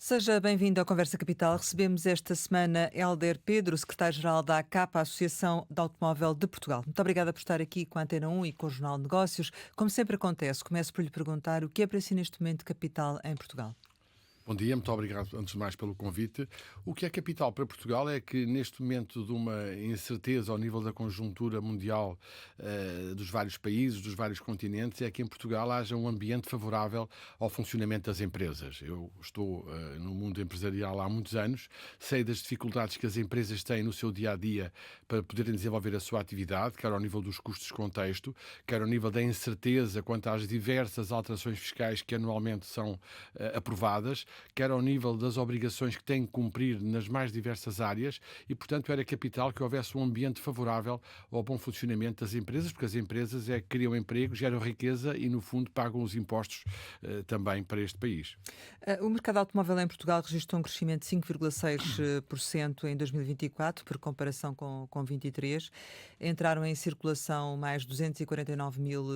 Seja bem-vindo à Conversa Capital. Recebemos esta semana Hélder Pedro, secretário-geral da ACAP, a Associação de Automóvel de Portugal. Muito obrigada por estar aqui com a Antena 1 e com o Jornal de Negócios. Como sempre acontece, começo por lhe perguntar o que é para si neste momento capital em Portugal? Bom dia, muito obrigado antes de mais pelo convite. O que é capital para Portugal é que neste momento de uma incerteza ao nível da conjuntura mundial dos vários países, dos vários continentes, é que em Portugal haja um ambiente favorável ao funcionamento das empresas. Eu estou no mundo empresarial há muitos anos, sei das dificuldades que as empresas têm no seu dia-a-dia para poderem desenvolver a sua atividade, quer ao nível dos custos de contexto, quer ao nível da incerteza quanto às diversas alterações fiscais que anualmente são aprovadas, quer ao nível das obrigações que têm que cumprir nas mais diversas áreas e, portanto, era capital que houvesse um ambiente favorável ao bom funcionamento das empresas, porque as empresas é que criam emprego, geram riqueza e, no fundo, pagam os impostos também para este país. O mercado automóvel em Portugal registrou um crescimento de 5,6% em 2024, por comparação com 23. Entraram em circulação mais 249 mil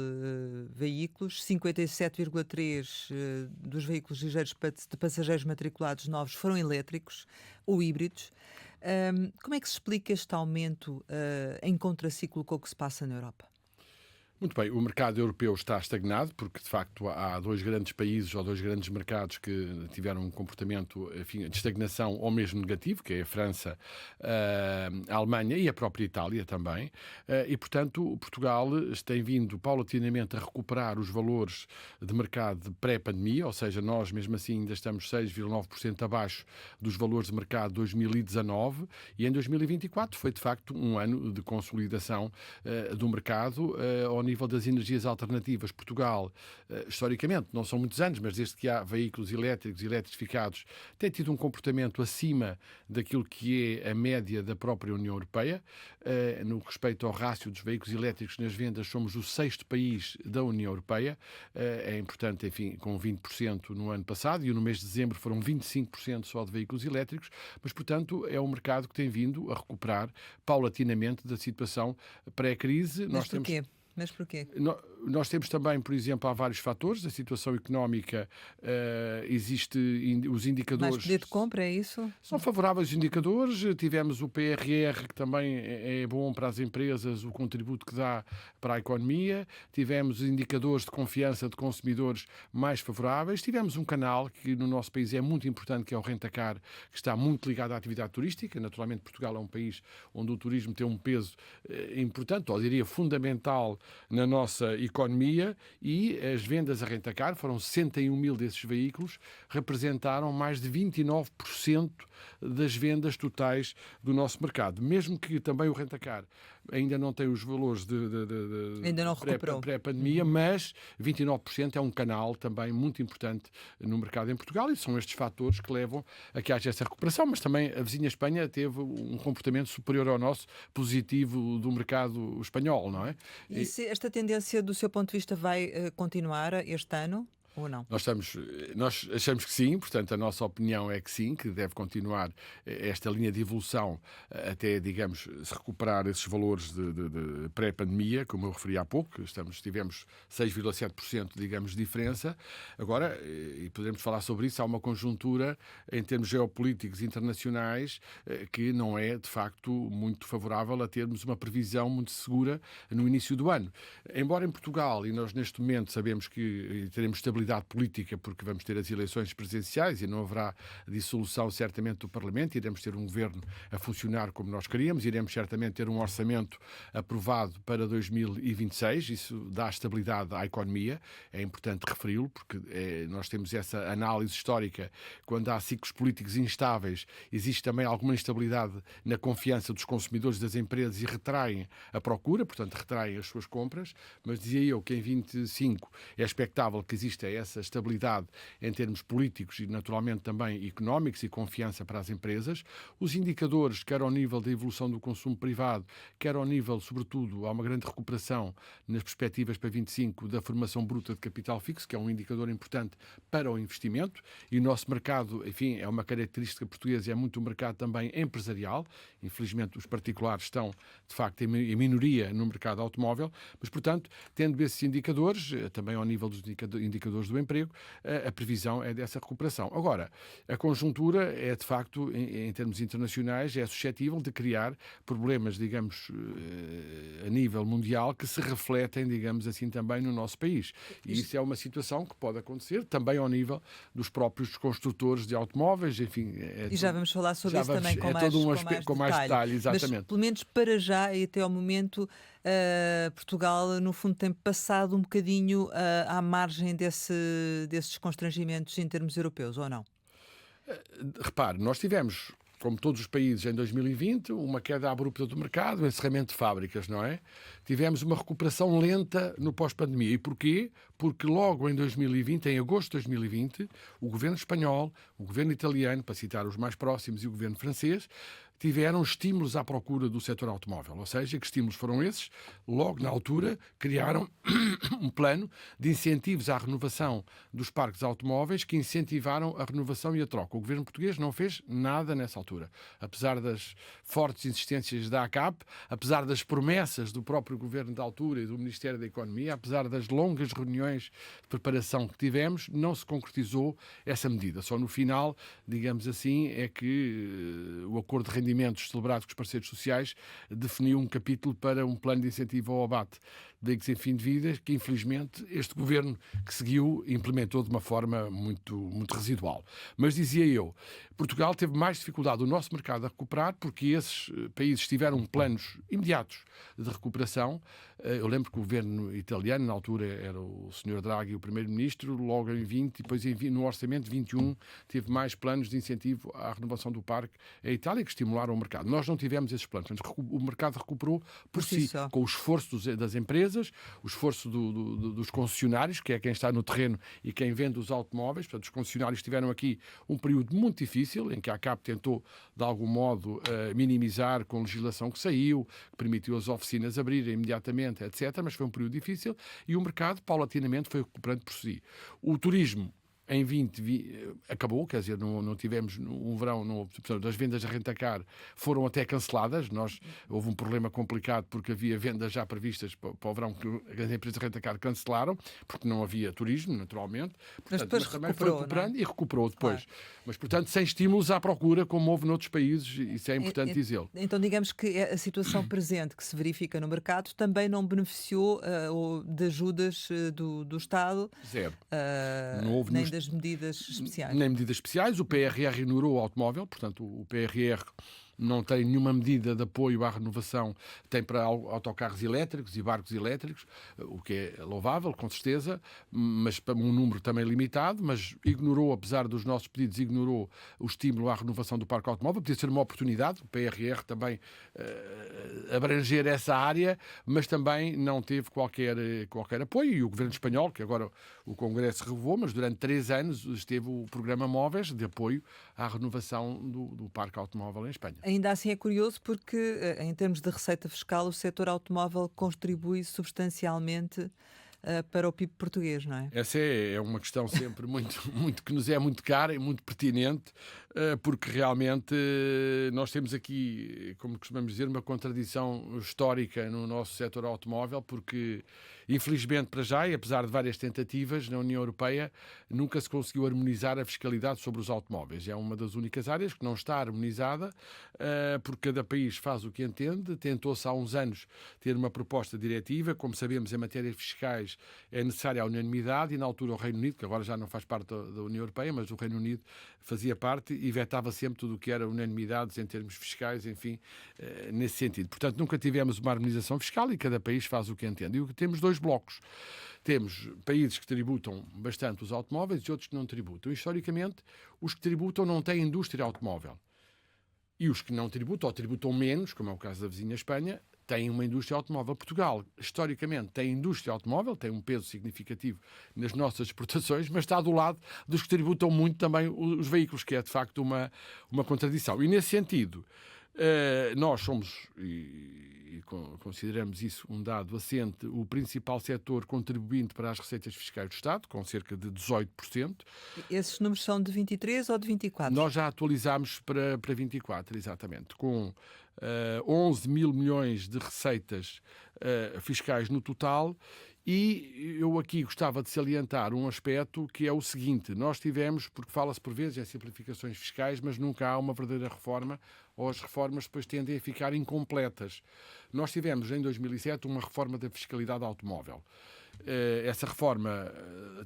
veículos, 57,3% dos veículos ligeiros de passageiros matriculados novos foram elétricos ou híbridos. Como é que se explica este aumento em contraciclo com o que se passa na Europa? Muito bem, o mercado europeu está estagnado porque, de facto, há dois grandes países ou dois grandes mercados que tiveram um comportamento, enfim, de estagnação ou mesmo negativo, que é a França, a Alemanha e a própria Itália também. E, portanto, Portugal tem vindo paulatinamente a recuperar os valores de mercado de pré-pandemia, ou seja, nós mesmo assim ainda estamos 6,9% abaixo dos valores de mercado de 2019 e em 2024 foi, de facto, um ano de consolidação do mercado ao nível das energias alternativas. Portugal, historicamente, não são muitos anos, mas desde que há veículos elétricos e eletrificados, tem tido um comportamento acima daquilo que é a média da própria União Europeia. No respeito ao rácio dos veículos elétricos nas vendas, somos o 6º país da União Europeia. É importante, enfim, com 20% no ano passado e no mês de dezembro foram 25% só de veículos elétricos, mas, portanto, é um mercado que tem vindo a recuperar paulatinamente da situação pré-crise. Mas porquê? Mas porquê? Nós temos também, por exemplo, há vários fatores. A situação económica, os indicadores... Mais poder de compra, é isso? São favoráveis os indicadores. Tivemos o PRR, que também é bom para as empresas, o contributo que dá para a economia. Tivemos indicadores de confiança de consumidores mais favoráveis. Tivemos um canal que no nosso país é muito importante, que é o Rentacar, que está muito ligado à atividade turística. Naturalmente, Portugal é um país onde o turismo tem um peso importante, ou diria fundamental, na nossa economia, e as vendas a Rentacar, foram 61 mil desses veículos, representaram mais de 29% das vendas totais do nosso mercado. Mesmo que também o Rentacar ainda não tem os valores ainda não recuperou pré-pandemia, mas 29% é um canal também muito importante no mercado em Portugal e são estes fatores que levam a que haja essa recuperação, mas também a vizinha Espanha teve um comportamento superior ao nosso, positivo do mercado espanhol, não é? E se esta tendência, do seu ponto de vista, vai continuar este ano? Ou não? Nós achamos que sim, portanto a nossa opinião é que sim, que deve continuar esta linha de evolução até, digamos, se recuperar esses valores de pré-pandemia, como eu referi há pouco. Tivemos 6,7%, digamos, de diferença. Agora, e poderemos falar sobre isso, há uma conjuntura em termos geopolíticos internacionais que não é, de facto, muito favorável a termos uma previsão muito segura no início do ano. Embora em Portugal, e nós neste momento sabemos que teremos estabilidade política, porque vamos ter as eleições presidenciais e não haverá dissolução certamente do Parlamento, iremos ter um governo a funcionar como nós queríamos, iremos certamente ter um orçamento aprovado para 2026, isso dá estabilidade à economia, é importante referi-lo, porque nós temos essa análise histórica, quando há ciclos políticos instáveis, existe também alguma instabilidade na confiança dos consumidores das empresas e retraem a procura, portanto retraem as suas compras, mas dizia eu que em 25 é expectável que exista essa estabilidade em termos políticos e naturalmente também económicos e confiança para as empresas. Os indicadores, quer ao nível da evolução do consumo privado, quer ao nível, sobretudo, há uma grande recuperação nas perspectivas para 25 da formação bruta de capital fixo, que é um indicador importante para o investimento, e o nosso mercado, enfim, é uma característica portuguesa, é muito um mercado também empresarial. Infelizmente os particulares estão, de facto, em minoria no mercado automóvel, mas, portanto, tendo esses indicadores, também ao nível dos indicadores indicadores do emprego, a previsão é dessa recuperação. Agora, a conjuntura é, de facto, em termos internacionais, é suscetível de criar problemas, digamos, a nível mundial, que se refletem, digamos assim, também no nosso país. E isso é uma situação que pode acontecer também ao nível dos próprios construtores de automóveis, enfim. E já vamos falar sobre isso também com mais detalhe, exatamente. Mas, pelo menos para já e até ao momento, Portugal, no fundo, tem passado um bocadinho à margem desses constrangimentos em termos europeus, ou não? Repare, nós tivemos, como todos os países, em 2020, uma queda abrupta do mercado, um encerramento de fábricas, não é? Tivemos uma recuperação lenta no pós-pandemia. E porquê? Porque logo em 2020, em agosto de 2020, o governo espanhol, o governo italiano, para citar os mais próximos, e o governo francês, tiveram estímulos à procura do setor automóvel. Ou seja, que estímulos foram esses? Logo na altura, criaram um plano de incentivos à renovação dos parques automóveis que incentivaram a renovação e a troca. O governo português não fez nada nessa altura. Apesar das fortes insistências da ACAP, apesar das promessas do próprio governo da altura e do Ministério da Economia, apesar das longas reuniões de preparação que tivemos, não se concretizou essa medida. Só no final, digamos assim, é que o acordo de rendimentos celebrado com os parceiros sociais definiu um capítulo para um plano de incentivo ao abate de veículos sem fim de vida, que infelizmente este governo que seguiu implementou de uma forma muito residual. Mas dizia eu, Portugal teve mais dificuldade o nosso mercado a recuperar porque esses países tiveram planos imediatos de recuperação. Eu lembro que o governo italiano, na altura era o Sr. Draghi, o primeiro-ministro, logo em 20, e depois no orçamento de 21 teve mais planos de incentivo à renovação do parque em Itália que estimularam o mercado. Nós não tivemos esses planos. O mercado recuperou por si, com o esforço das empresas, o esforço dos concessionários, que é quem está no terreno e quem vende os automóveis. Portanto, os concessionários tiveram aqui um período muito difícil, em que a ACAP tentou, de algum modo, minimizar com a legislação que saiu, que permitiu as oficinas abrirem imediatamente, etc. Mas foi um período difícil e o mercado, paulatinamente, foi recuperando por si. O turismo em 20 acabou, quer dizer, não tivemos um verão, portanto, as vendas de rentacar foram até canceladas. Houve um problema complicado porque havia vendas já previstas para o verão que as empresas de rentacar cancelaram, porque não havia turismo, naturalmente. Portanto, mas também foi recuperando e recuperou depois. Claro. Mas, portanto, sem estímulos à procura, como houve noutros países, isso é importante dizê-lo. Então, digamos que a situação presente que se verifica no mercado também não beneficiou de ajudas do Estado. Zero. Não houve nem das medidas especiais. Nem medidas especiais. O PRR ignorou o automóvel, portanto, o PRR não tem nenhuma medida de apoio à renovação, tem para autocarros elétricos e barcos elétricos, o que é louvável, com certeza, mas para um número também limitado, mas ignorou, apesar dos nossos pedidos, ignorou o estímulo à renovação do parque automóvel. Podia ser uma oportunidade, o PRR também abranger essa área, mas também não teve qualquer apoio, e o governo espanhol, que agora o Congresso revogou, mas durante 3 anos esteve o programa Móveis de apoio à renovação do parque automóvel em Espanha. Ainda assim é curioso porque, em termos de receita fiscal, o setor automóvel contribui substancialmente para o PIB português, não é? Essa é uma questão sempre muito que nos é muito cara e muito pertinente, porque realmente nós temos aqui, como costumamos dizer, uma contradição histórica no nosso setor automóvel, porque infelizmente para já, e apesar de várias tentativas na União Europeia, nunca se conseguiu harmonizar a fiscalidade sobre os automóveis. É uma das únicas áreas que não está harmonizada, porque cada país faz o que entende. Tentou-se há uns anos ter uma proposta diretiva. Como sabemos, em matérias fiscais é necessária a unanimidade, e na altura o Reino Unido, que agora já não faz parte da União Europeia, mas o Reino Unido fazia parte e vetava sempre tudo o que era unanimidades em termos fiscais, enfim, nesse sentido. Portanto, nunca tivemos uma harmonização fiscal e cada país faz o que entende. E temos 2 blocos. Temos países que tributam bastante os automóveis e outros que não tributam. Historicamente, os que tributam não têm indústria automóvel. E os que não tributam, ou tributam menos, como é o caso da vizinha Espanha, têm uma indústria automóvel. Portugal, historicamente, tem indústria automóvel, tem um peso significativo nas nossas exportações, mas está do lado dos que tributam muito também os veículos, que é, de facto, uma contradição. E, nesse sentido, nós somos, e consideramos isso um dado assente, o principal setor contribuinte para as receitas fiscais do Estado, com cerca de 18%. Esses números são de 23 ou de 24? Nós já atualizámos para 24, exatamente, com 11 mil milhões de receitas fiscais no total, E eu aqui gostava de salientar um aspecto que é o seguinte: nós tivemos, porque fala-se por vezes em simplificações fiscais, mas nunca há uma verdadeira reforma, ou as reformas depois tendem a ficar incompletas. Nós tivemos em 2007 uma reforma da fiscalidade automóvel. Essa reforma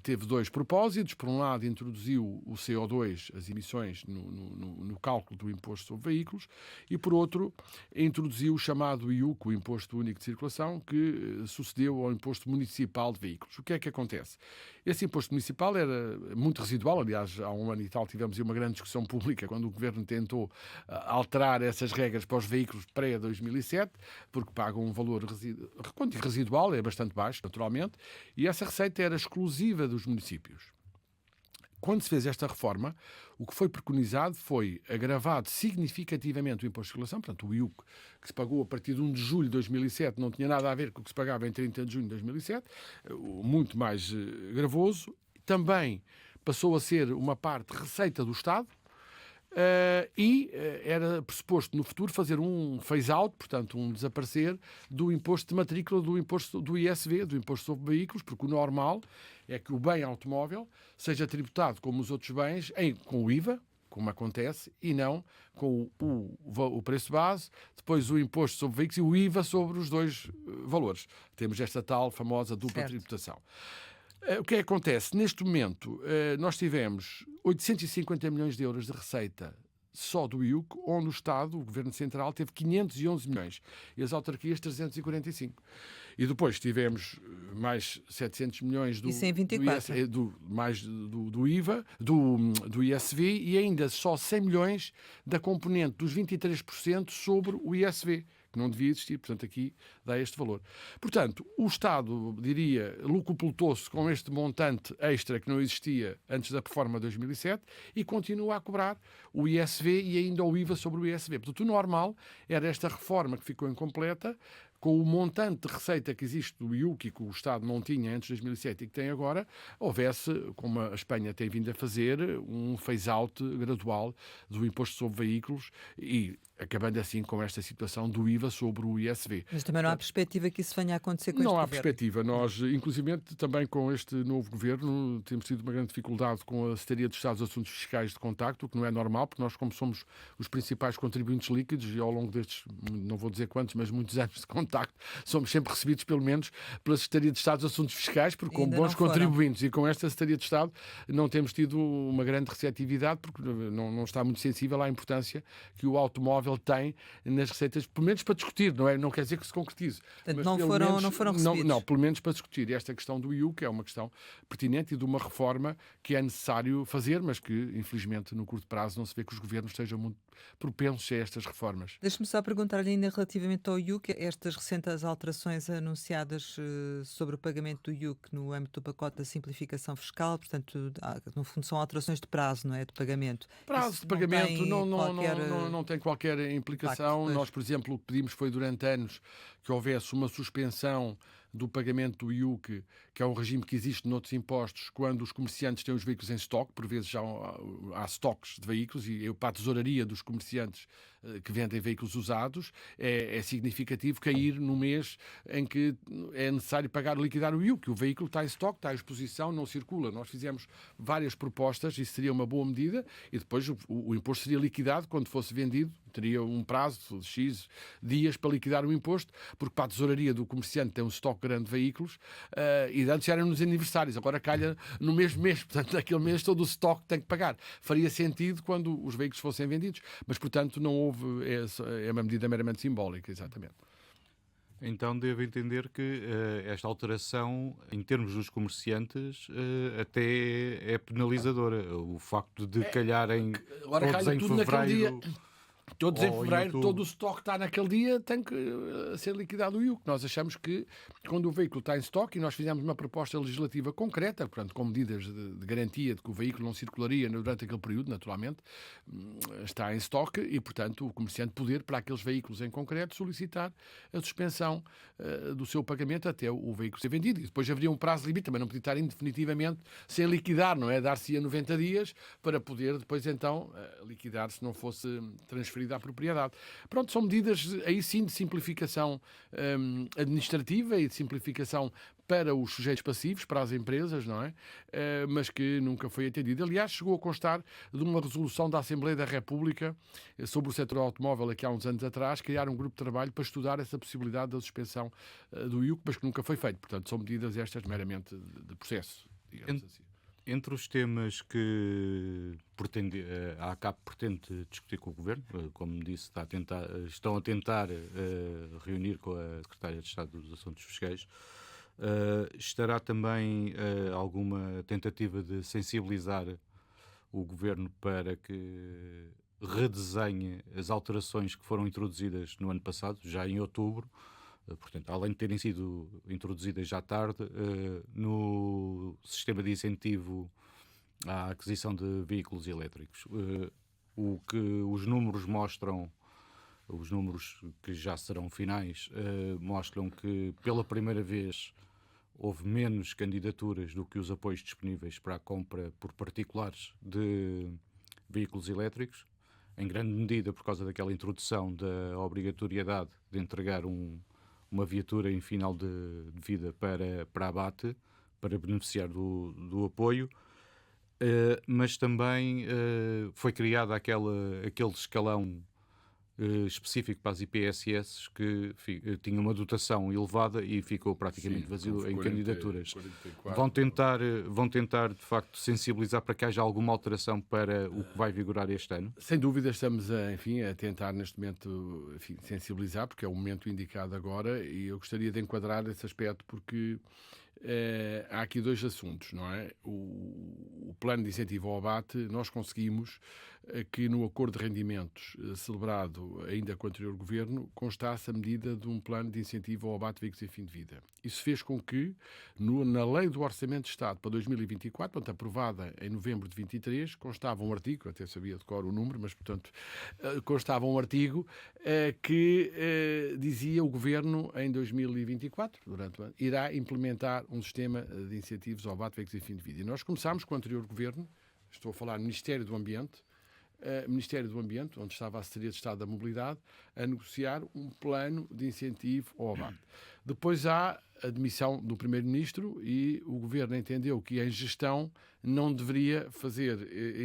teve dois propósitos. Por um lado, introduziu o CO2, as emissões, no cálculo do imposto sobre veículos, e por outro, introduziu o chamado IUC, o Imposto Único de Circulação, que sucedeu ao Imposto Municipal de Veículos. O que é que acontece? Esse imposto municipal era muito residual. Aliás, há um ano e tal tivemos uma grande discussão pública quando o Governo tentou alterar essas regras para os veículos pré-2007, porque pagam um valor residual, é bastante baixo, naturalmente, e essa receita era exclusiva dos municípios. Quando se fez esta reforma, o que foi preconizado foi agravado significativamente o imposto de circulação, portanto o IUC, que se pagou a partir de 1 de julho de 2007, não tinha nada a ver com o que se pagava em 30 de junho de 2007, muito mais gravoso. Também passou a ser uma parte receita do Estado, era pressuposto no futuro fazer um phase-out, portanto um desaparecer do imposto de matrícula, do imposto do ISV, do imposto sobre veículos, porque o normal é que o bem automóvel seja tributado como os outros bens com o IVA, como acontece, e não com o preço base, depois o imposto sobre veículos e o IVA sobre os dois valores. Temos esta tal famosa dupla tributação. O que é que acontece? Neste momento, nós tivemos 850 milhões de euros de receita só do IUC, onde o Estado, o Governo Central, teve 511 milhões e as autarquias 345. E depois tivemos mais 700 milhões do IVA, do ISV, e ainda só 100 milhões da componente dos 23% sobre o ISV, que não devia existir, portanto aqui dá este valor. Portanto, o Estado, diria, lucupletou-se com este montante extra que não existia antes da reforma de 2007 e continua a cobrar o ISV e ainda o IVA sobre o ISV. Portanto, o normal era esta reforma que ficou incompleta, com o montante de receita que existe do IUC, que o Estado não tinha antes de 2007 e que tem agora, houvesse, como a Espanha tem vindo a fazer, um phase-out gradual do imposto sobre veículos e acabando assim com esta situação do IVA sobre o ISV. Mas também não há perspectiva que isso venha a acontecer com este governo? Não há governo. perspectiva. Nós, inclusive, também com este novo governo, temos tido uma grande dificuldade com a Secretaria de Estado dos Assuntos Fiscais de Contacto, o que não é normal, porque nós, como somos os principais contribuintes líquidos, e ao longo destes, não vou dizer quantos, mas muitos anos de contacto, somos sempre recebidos, pelo menos, pela Secretaria de Estado dos Assuntos Fiscais, porque como bons contribuintes, e com esta Secretaria de Estado não temos tido uma grande receptividade, porque não está muito sensível à importância que o automóvel tem nas receitas, pelo menos para discutir, não é? Não quer dizer que se concretize. Portanto, mas não foram recebidos. Não, pelo menos para discutir. E esta questão do IUC é uma questão pertinente e de uma reforma que é necessário fazer, mas que, infelizmente, no curto prazo não se vê que os governos estejam muito propensos a estas reformas. Deixe-me só perguntar-lhe ainda relativamente ao IUC, estas recentes alterações anunciadas sobre o pagamento do IUC no âmbito do pacote da simplificação fiscal, portanto, no fundo são alterações de prazo, não é? De pagamento. Prazo de pagamento não tem qualquer implicação. Nós, por exemplo, o que pedimos foi durante anos que houvesse uma suspensão do pagamento do IUC, que é um regime que existe noutros impostos, quando os comerciantes têm os veículos em estoque, por vezes já há estoques de veículos, e para a tesouraria dos comerciantes que vendem veículos usados, é significativo cair no mês em que é necessário liquidar o IUC. O veículo está em estoque, está à exposição, não circula. Nós fizemos várias propostas, isso seria uma boa medida, e depois o imposto seria liquidado quando fosse vendido, teria um prazo de X dias para liquidar o imposto, porque para a tesouraria do comerciante tem um estoque grande de veículos, e antes eram nos aniversários, agora calha no mesmo mês, portanto naquele mês todo o estoque tem que pagar. Faria sentido quando os veículos fossem vendidos, mas portanto não houve, é uma medida meramente simbólica, exatamente. Então devo entender que esta alteração, em termos dos comerciantes, até é penalizadora. O facto de calharem todos em fevereiro... Todos em fevereiro, todo o estoque está naquele dia, tem que ser liquidado o IUC. Nós achamos que quando o veículo está em estoque, e nós fizemos uma proposta legislativa concreta, portanto, com medidas de garantia de que o veículo não circularia durante aquele período, naturalmente, está em estoque e, portanto, o comerciante poder, para aqueles veículos em concreto, solicitar a suspensão do seu pagamento até o veículo ser vendido. E depois haveria um prazo limite, mas não podia estar indefinitivamente sem liquidar, não é? Dar-se a 90 dias para poder depois, então, liquidar se não fosse transferido transferida à propriedade. Pronto, são medidas aí sim de simplificação administrativa e de simplificação para os sujeitos passivos, para as empresas, não é? Mas que nunca foi atendido. Aliás, chegou a constar de uma resolução da Assembleia da República sobre o setor automóvel aqui há uns anos atrás, criar um grupo de trabalho para estudar essa possibilidade da suspensão do IUC, mas que nunca foi feito. Portanto, são medidas estas meramente de processo, digamos assim. Entre os temas que a ACAP pretende discutir com o Governo, como disse, estão a tentar reunir com a Secretária de Estado dos Assuntos Fiscais, estará também alguma tentativa de sensibilizar o Governo para que redesenhe as alterações que foram introduzidas no ano passado, já em outubro, portanto, além de terem sido introduzidas já tarde, no sistema de incentivo à aquisição de veículos elétricos. O que os números mostram, os números que já serão finais, mostram que pela primeira vez houve menos candidaturas do que os apoios disponíveis para a compra por particulares de veículos elétricos, em grande medida por causa daquela introdução da obrigatoriedade de entregar uma viatura em final de vida para abate, para beneficiar do apoio, mas também foi criado aquele escalão específico para as IPSS que tinha uma dotação elevada e ficou praticamente vazio em candidaturas. 44, vão tentar, de facto, sensibilizar para que haja alguma alteração para o que vai vigorar este ano? Sem dúvida estamos a tentar neste momento sensibilizar, porque é o momento indicado agora, e eu gostaria de enquadrar esse aspecto porque há aqui dois assuntos, não é? O plano de incentivo ao abate, nós conseguimos que no acordo de rendimentos celebrado ainda com o anterior governo constasse a medida de um plano de incentivo ao abate de veículos em fim de vida. Isso fez com que, na Lei do Orçamento de Estado para 2024, portanto, aprovada em novembro de 23, constava um artigo, até sabia de cor o número, mas, portanto, constava um artigo que dizia o governo em 2024, durante o ano, irá implementar um sistema de incentivos ao abate de veículos em fim de vida. E nós começámos com o anterior governo, estou a falar do Ministério do Ambiente, onde estava a Assessoria de Estado da Mobilidade, a negociar um plano de incentivo ao abate. Depois há a demissão do Primeiro-Ministro e o Governo entendeu que em gestão não deveria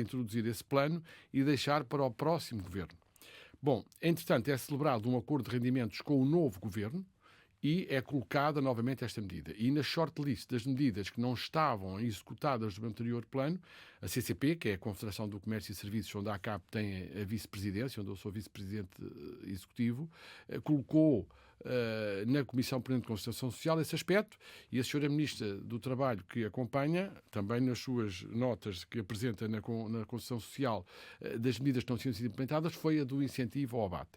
introduzir esse plano e deixar para o próximo Governo. Bom, entretanto, é celebrado um acordo de rendimentos com o novo Governo, e é colocada novamente esta medida. E na shortlist das medidas que não estavam executadas do anterior plano, a CCP, que é a Confederação do Comércio e Serviços, onde a ACAP tem a vice-presidência, onde eu sou vice-presidente executivo, colocou na Comissão Permanente de Concertação Social esse aspecto, e a senhora Ministra do Trabalho, que acompanha, também nas suas notas que apresenta na Concertação Social das medidas que não tinham sido implementadas, foi a do incentivo ao abate.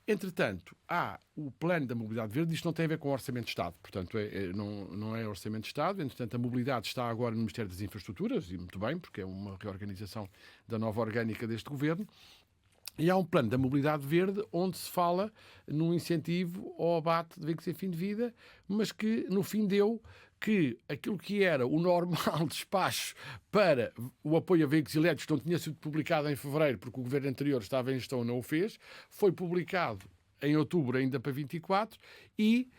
Entretanto, há o plano da mobilidade verde, isto não tem a ver com o Orçamento de Estado, portanto não é Orçamento de Estado, entretanto a mobilidade está agora no Ministério das Infraestruturas, e muito bem, porque é uma reorganização da nova orgânica deste governo, e há um plano da mobilidade verde onde se fala num incentivo ao abate de veículos em fim de vida, mas que no fim deu que aquilo que era o normal despacho para o apoio a veículos elétricos, que não tinha sido publicado em fevereiro, porque o governo anterior estava em gestão e não o fez, foi publicado em outubro ainda para 24, e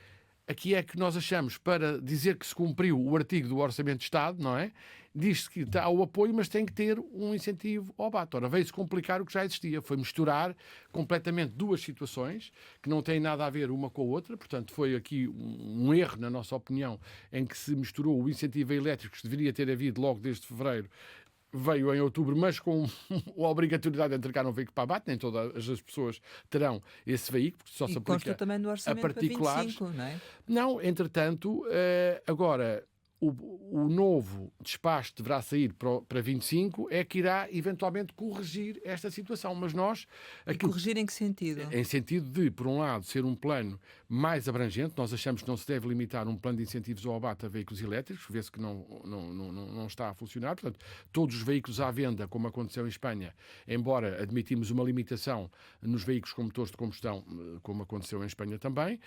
aqui é que nós achamos, para dizer que se cumpriu o artigo do Orçamento de Estado, não é? Diz-se que está o apoio, mas tem que ter um incentivo ao abate. Ora, veio-se complicar o que já existia. Foi misturar completamente duas situações que não têm nada a ver uma com a outra. Portanto, foi aqui um erro, na nossa opinião, em que se misturou o incentivo a elétricos que deveria ter havido logo desde fevereiro, veio em outubro, mas com a obrigatoriedade de entregar um veículo para abate. Nem todas as pessoas terão esse veículo, porque só se aplica também no orçamento a particulares. Para 25, não é? Não, entretanto, agora o novo despacho deverá sair para 25, é que irá eventualmente corrigir esta situação. Mas nós... Corrigir em que sentido? Em sentido de, por um lado, ser um plano mais abrangente. Nós achamos que não se deve limitar um plano de incentivos ao abate a veículos elétricos, vê-se que não está a funcionar. Portanto, todos os veículos à venda, como aconteceu em Espanha, embora admitimos uma limitação nos veículos com motores de combustão, como aconteceu em Espanha também,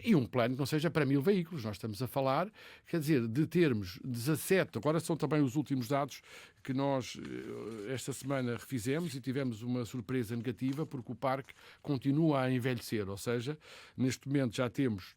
e um plano que não seja para 1000 veículos. Nós estamos a falar, quer dizer, de termos 17, agora são também os últimos dados que nós esta semana refizemos e tivemos uma surpresa negativa porque o parque continua a envelhecer, ou seja, neste momento já temos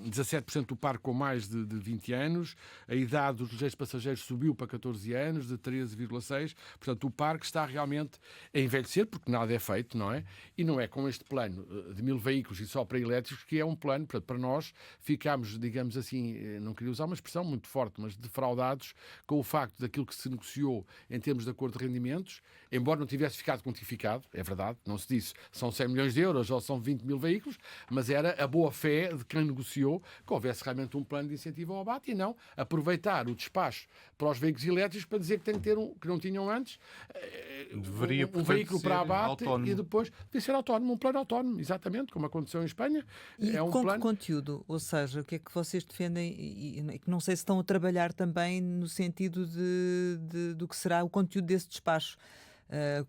17% do parque com mais de 20 anos, a idade dos ligeiros passageiros subiu para 14 anos, de 13,6, portanto o parque está realmente a envelhecer, porque nada é feito, não é? E não é com este plano de 1000 veículos e só para elétricos que é um plano, portanto, para nós ficámos, digamos assim, não queria usar uma expressão muito forte, mas defraudados com o facto daquilo que se negociou em termos de acordo de rendimentos, embora não tivesse ficado quantificado, é verdade, não se disse são 100 milhões de euros ou são 20 mil veículos, mas era a boa fé de quem negociou que houvesse realmente um plano de incentivo ao abate e não aproveitar o despacho para os veículos elétricos para dizer que tem que ter que não tinham antes um veículo para abate autónomo. E depois de ser autónomo, um plano autónomo, exatamente, como aconteceu em Espanha. E é um com plano... que conteúdo? Ou seja, o que é que vocês defendem e que não sei se estão a trabalhar também no sentido do que será o conteúdo desse despacho?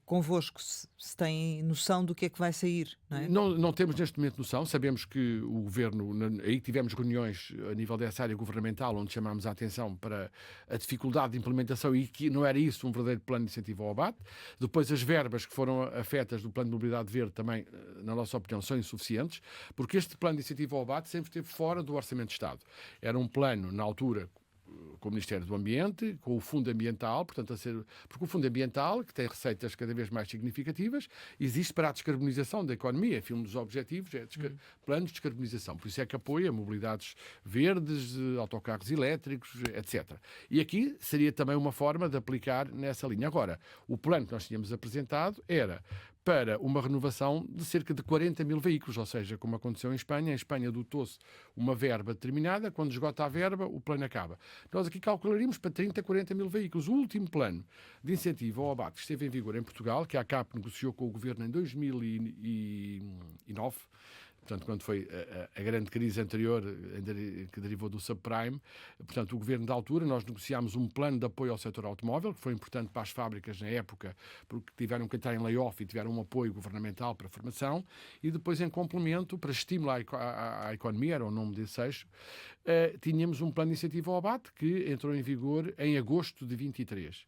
Convosco, se têm noção do que é que vai sair, não é? Não temos neste momento noção, sabemos que o Governo, aí tivemos reuniões a nível dessa área governamental, onde chamámos a atenção para a dificuldade de implementação e que não era isso um verdadeiro plano de incentivo ao abate. Depois as verbas que foram afetas do plano de mobilidade verde também, na nossa opinião, são insuficientes, porque este plano de incentivo ao abate sempre esteve fora do Orçamento de Estado. Era um plano, na altura, com o Ministério do Ambiente, com o Fundo Ambiental, portanto, porque o Fundo Ambiental, que tem receitas cada vez mais significativas, existe para a descarbonização da economia, enfim, um dos objetivos é planos de descarbonização, por isso é que apoia mobilidades verdes, autocarros elétricos, etc. E aqui seria também uma forma de aplicar nessa linha. Agora, o plano que nós tínhamos apresentado era para uma renovação de cerca de 40 mil veículos, ou seja, como aconteceu em Espanha dotou-se uma verba determinada, quando esgota a verba, o plano acaba. Nós aqui calcularíamos para 30, 40 mil veículos. O último plano de incentivo ao abate que esteve em vigor em Portugal, que a ACAP negociou com o Governo em 2009, portanto, quando foi a grande crise anterior que derivou do subprime, portanto, o Governo da altura, nós negociámos um plano de apoio ao setor automóvel, que foi importante para as fábricas na época, porque tiveram que entrar em layoff e tiveram um apoio governamental para a formação, e depois, em complemento, para estimular a economia, era o nome desse eixo, tínhamos um plano de incentivo ao abate que entrou em vigor em agosto de 23.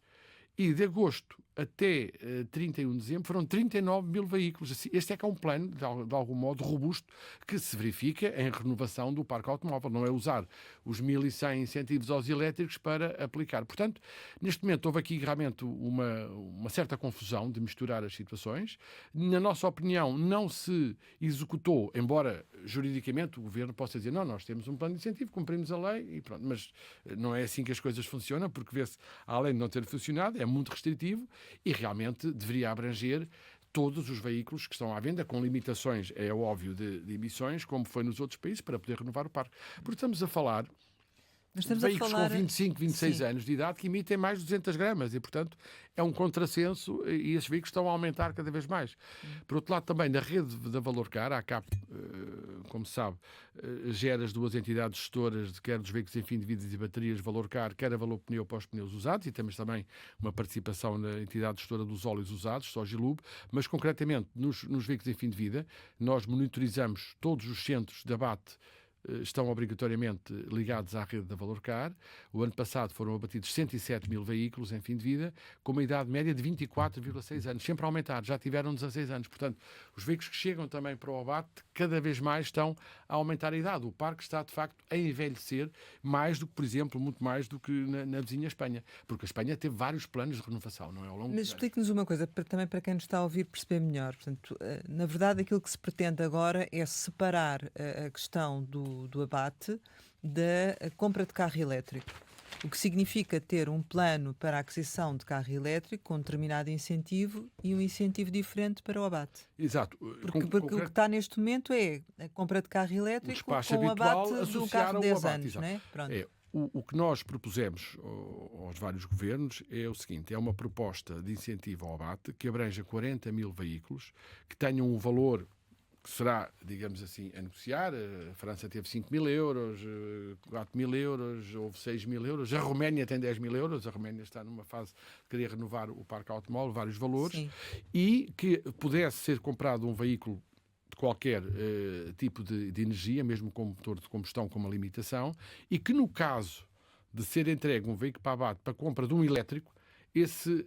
E de agosto até 31 de dezembro foram 39 mil veículos. Este é que é um plano, de algum modo, robusto, que se verifica em renovação do parque automóvel. Não é usar os 1.100 incentivos aos elétricos para aplicar. Portanto, neste momento houve aqui realmente uma certa confusão de misturar as situações. Na nossa opinião, não se executou, embora juridicamente o Governo possa dizer não, nós temos um plano de incentivo, cumprimos a lei e pronto. Mas não é assim que as coisas funcionam, porque vê-se, além de não ter funcionado, é muito restritivo e realmente deveria abranger todos os veículos que estão à venda, com limitações, é óbvio, de emissões, como foi nos outros países, para poder renovar o parque. Porque estamos a falar de veículos com 25, 26 Sim. anos de idade que emitem mais de 200 gramas e, portanto, é um contrassenso e esses veículos estão a aumentar cada vez mais. Por outro lado, também, na rede da Valorcar, a ACAP, como se sabe, gera as duas entidades gestoras, quer dos veículos em fim de vida e baterias Valorcar, quer a Valor Pneu para os pneus usados, e temos também uma participação na entidade gestora dos óleos usados, Sogilub, mas concretamente nos veículos em fim de vida, nós monitorizamos todos os centros de abate estão obrigatoriamente ligados à rede da Valorcar. O ano passado foram abatidos 107 mil veículos em fim de vida, com uma idade média de 24,6 anos, sempre a aumentar, já tiveram 16 anos. Portanto, os veículos que chegam também para o abate, cada vez mais estão a aumentar a idade. O parque está, de facto, a envelhecer mais do que, por exemplo, muito mais do que na vizinha Espanha, porque a Espanha teve vários planos de renovação, não é? Ao longo Mas explique-nos uma coisa, também para quem nos está a ouvir perceber melhor. Portanto, na verdade, aquilo que se pretende agora é separar a questão do abate da compra de carro elétrico, o que significa ter um plano para a aquisição de carro elétrico com determinado incentivo e um incentivo diferente para o abate. Exato. Porque o que está neste momento é a compra de carro elétrico com o abate do carro de 10 anos. Não é? Pronto. O que nós propusemos aos vários governos é o seguinte, é uma proposta de incentivo ao abate que abranja 40 mil veículos, que tenham um valor que será, digamos assim, a negociar. A França teve 5 mil euros, 4 mil euros, houve 6 mil euros. A Roménia tem 10 mil euros. A Roménia está numa fase de querer renovar o parque automóvel, vários valores. Sim. E que pudesse ser comprado um veículo de qualquer tipo de energia, mesmo com motor de combustão com uma limitação, e que no caso de ser entregue um veículo para abate para compra de um elétrico, esse,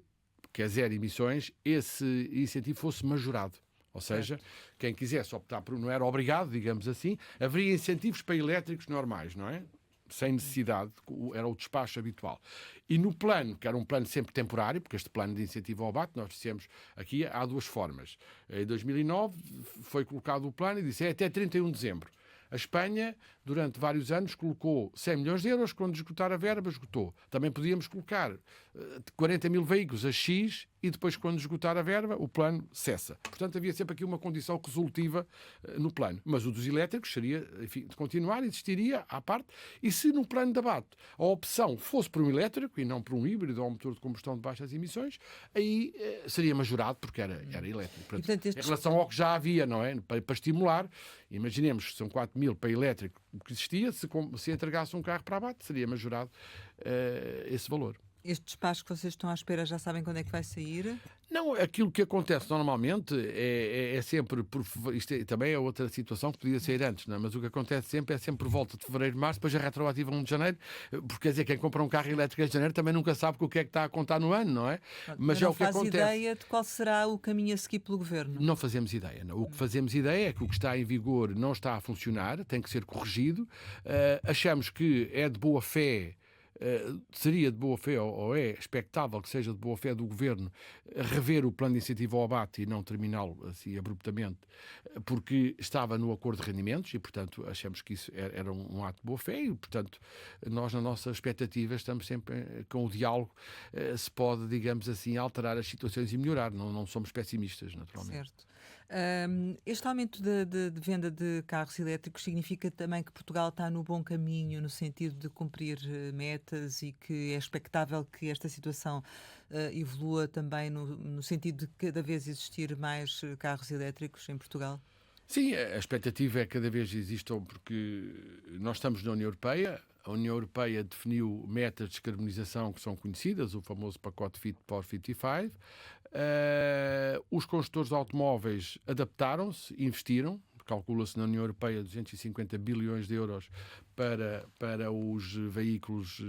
que é zero emissões, esse incentivo fosse majorado. Ou seja, quem quisesse optar por não era obrigado, digamos assim, haveria incentivos para elétricos normais, não é? Sem necessidade, era o despacho habitual. E no plano, que era um plano sempre temporário, porque este plano de incentivo ao abate, nós dissemos aqui, há duas formas. Em 2009 foi colocado o plano e disse até 31 de dezembro. A Espanha, durante vários anos, colocou 100 milhões de euros, quando esgotar a verba, esgotou. Também podíamos colocar 40 mil veículos a X e depois, quando esgotar a verba, o plano cessa. Portanto, havia sempre aqui uma condição resolutiva no plano. Mas o dos elétricos seria, enfim, de continuar, existiria à parte. E se no plano de abate a opção fosse por um elétrico e não por um híbrido ou um motor de combustão de baixas emissões, aí seria majorado porque era elétrico. Portanto, em relação ao que já havia, não é? Para estimular, imaginemos que são 4 mil para elétrico que existia, se entregasse um carro para abate, seria majorado esse valor. Este despacho que vocês estão à espera, já sabem quando é que vai sair? Não, aquilo que acontece normalmente é sempre, isto também é outra situação que podia sair antes, não é? Mas o que acontece sempre é sempre por volta de fevereiro, março, depois é retroativa 1 de janeiro, porque quer dizer, quem compra um carro elétrico em janeiro também nunca sabe o que é que está a contar no ano, não é? Mas é o que acontece. Não faz ideia de qual será o caminho a seguir pelo Governo? Não fazemos ideia. Não. O que fazemos ideia é que o que está em vigor não está a funcionar, tem que ser corrigido. Achamos que é de boa fé, seria de boa fé ou é expectável que seja de boa fé do Governo rever o plano de incentivo ao abate e não terminá-lo assim abruptamente, porque estava no acordo de rendimentos e, portanto, achamos que isso era um ato de boa fé e, portanto, nós na nossa expectativa estamos sempre com o diálogo, se pode, digamos assim, alterar as situações e melhorar. Não somos pessimistas, naturalmente. Certo. Este aumento de venda de carros elétricos significa também que Portugal está no bom caminho no sentido de cumprir metas e que é expectável que esta situação evolua também no sentido de cada vez existir mais carros elétricos em Portugal? Sim, a expectativa é que cada vez existam, porque nós estamos na União Europeia. A União Europeia definiu metas de descarbonização que são conhecidas, o famoso pacote Fit for 55. Os construtores de automóveis adaptaram-se, investiram. Calcula-se na União Europeia 250 bilhões de euros para os veículos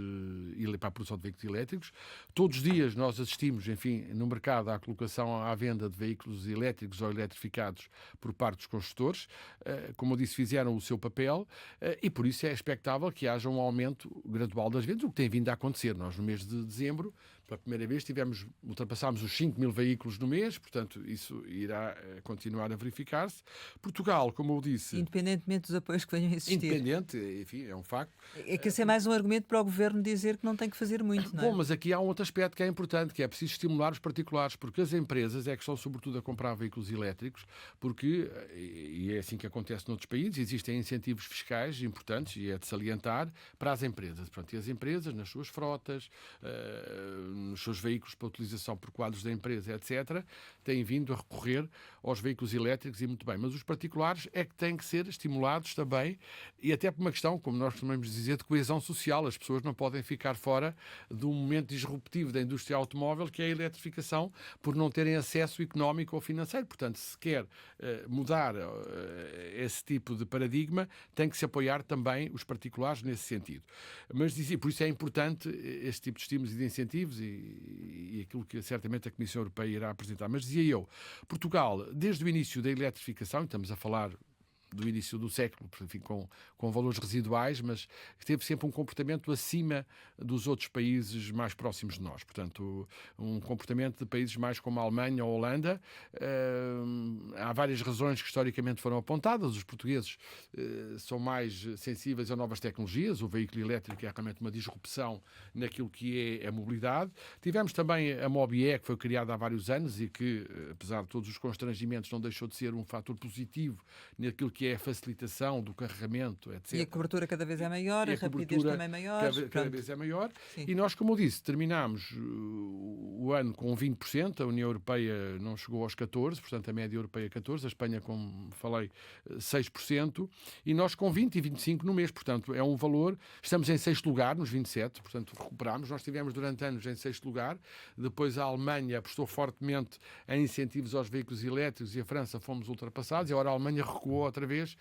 e para a produção de veículos elétricos. Todos os dias nós assistimos, enfim, no mercado à colocação à venda de veículos elétricos ou eletrificados por parte dos construtores. Como eu disse, fizeram o seu papel e por isso é expectável que haja um aumento gradual das vendas, o que tem vindo a acontecer. Nós, no mês de dezembro, pela primeira vez, ultrapassámos os 5 mil veículos no mês, portanto, isso irá continuar a verificar-se. Portugal, como eu disse... Independentemente dos apoios que venham a existir. Independente, enfim, é um facto. É que esse é mais um argumento para o Governo dizer que não tem que fazer muito, não é? Bom, mas aqui há um outro aspecto que é importante, que é preciso estimular os particulares, porque as empresas é que estão sobretudo a comprar veículos elétricos, porque, e é assim que acontece noutros países, existem incentivos fiscais importantes, e é de salientar, para as empresas. Portanto, e as empresas, nas suas frotas, nos seus veículos para utilização por quadros da empresa, etc., têm vindo a recorrer aos veículos elétricos e muito bem. Mas os particulares é que têm que ser estimulados também, e até por uma questão, como nós costumamos dizer, de coesão social. As pessoas não podem ficar fora de um momento disruptivo da indústria automóvel, que é a eletrificação, por não terem acesso económico ou financeiro. Portanto, se quer mudar esse tipo de paradigma, tem que se apoiar também os particulares nesse sentido. Mas dizia, por isso é importante este tipo de estímulos e de incentivos e aquilo que certamente a Comissão Europeia irá apresentar. Mas dizia eu, Portugal, desde o início da eletrificação, e estamos a falar do início do século, enfim, com valores residuais, mas teve sempre um comportamento acima dos outros países mais próximos de nós. Portanto, um comportamento de países mais como a Alemanha ou a Holanda. Há várias razões que historicamente foram apontadas. Os portugueses são mais sensíveis a novas tecnologias. O veículo elétrico é realmente uma disrupção naquilo que é a mobilidade. Tivemos também a Mobie, que foi criada há vários anos e que, apesar de todos os constrangimentos, não deixou de ser um fator positivo naquilo que é a facilitação do carregamento, etc. E a cobertura cada vez é maior, a rapidez também maior. Cada vez é maior. Sim. E nós, como eu disse, terminámos o ano com 20%, a União Europeia não chegou aos 14%, portanto a média europeia é 14%, a Espanha, como falei, 6%, e nós com 20% e 25% no mês, portanto é um valor, estamos em 6º lugar, nos 27%, portanto recuperámos, nós estivemos durante anos em 6º lugar, depois a Alemanha apostou fortemente em incentivos aos veículos elétricos e a França fomos ultrapassados, e agora a Alemanha recuou outra vez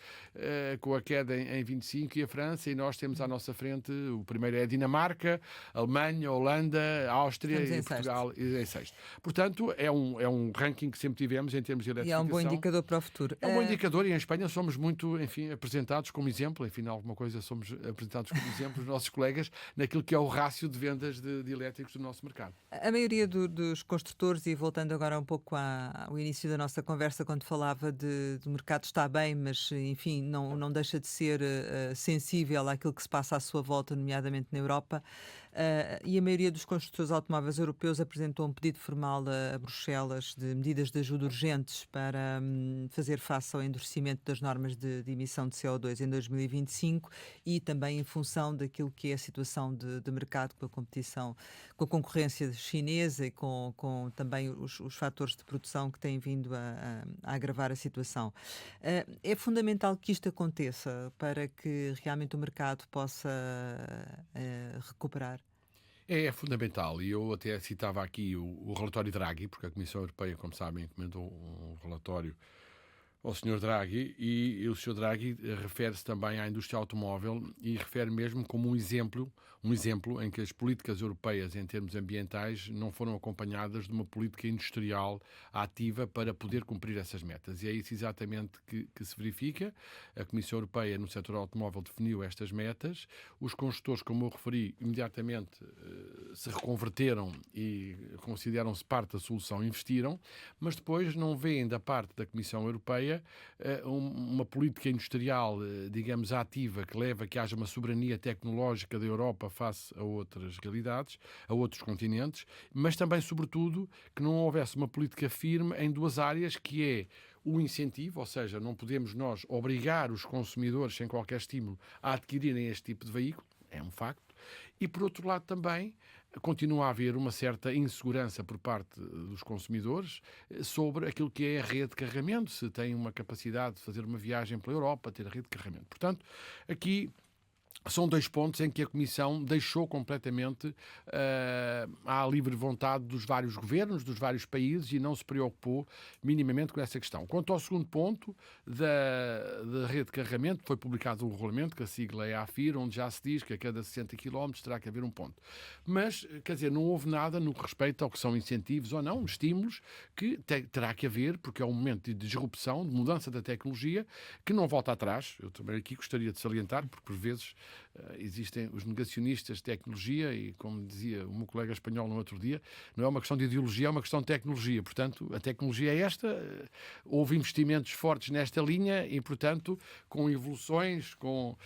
com a queda em 25% e a França, e nós temos à nossa frente, o primeiro é a Dinamarca, a Alemanha, a Holanda, a Áustria e Portugal em 6º. Portanto, é um ranking que sempre tivemos em termos de eletrificação. E é um bom indicador para o futuro. É um bom indicador, e em Espanha somos muito, enfim, apresentados como exemplo, enfim, alguma coisa somos apresentados como exemplo, os nossos colegas, naquilo que é o rácio de vendas de elétricos do nosso mercado. A maioria dos construtores, e voltando agora um pouco ao início da nossa conversa, quando falava do mercado está bem, mas enfim, não deixa de ser sensível àquilo que se passa à sua volta, nomeadamente na Europa, e a maioria dos construtores automóveis europeus apresentou um pedido formal a Bruxelas de medidas de ajuda urgentes para fazer face ao endurecimento das normas de emissão de CO2 em 2025 e também em função daquilo que é a situação de mercado com a competição, com a concorrência chinesa e com também os fatores de produção que têm vindo a agravar a situação. É fundamental que isto aconteça para que realmente o mercado possa recuperar? É fundamental, e eu até citava aqui o relatório Draghi, porque a Comissão Europeia, como sabem, encomendou um relatório ao Sr. Draghi, e o Sr. Draghi refere-se também à indústria automóvel e refere mesmo como um exemplo em que as políticas europeias em termos ambientais não foram acompanhadas de uma política industrial ativa para poder cumprir essas metas. E é isso exatamente que se verifica. A Comissão Europeia no setor automóvel definiu estas metas. Os construtores, como eu referi, imediatamente se reconverteram e consideram-se parte da solução, investiram, mas depois não veem da parte da Comissão Europeia uma política industrial, digamos, ativa, que leva a que haja uma soberania tecnológica da Europa face a outras realidades, a outros continentes, mas também, sobretudo, que não houvesse uma política firme em duas áreas, que é o incentivo, ou seja, não podemos nós obrigar os consumidores, sem qualquer estímulo, a adquirirem este tipo de veículo, é um facto, e por outro lado também continua a haver uma certa insegurança por parte dos consumidores sobre aquilo que é a rede de carregamento, se tem uma capacidade de fazer uma viagem pela Europa, ter a rede de carregamento. Portanto, aqui são dois pontos em que a Comissão deixou completamente à livre vontade dos vários governos, dos vários países, e não se preocupou minimamente com essa questão. Quanto ao segundo ponto da rede de carregamento, foi publicado um regulamento, que a sigla é AFIR, onde já se diz que a cada 60 km terá que haver um ponto. Mas, quer dizer, não houve nada no que respeita ao que são incentivos ou não, estímulos, que terá que haver, porque é um momento de disrupção, de mudança da tecnologia, que não volta atrás. Eu também aqui gostaria de salientar, porque por vezes existem os negacionistas de tecnologia e, como dizia o meu colega espanhol no outro dia, não é uma questão de ideologia, é uma questão de tecnologia. Portanto, a tecnologia é esta, houve investimentos fortes nesta linha e, portanto, com evoluções, com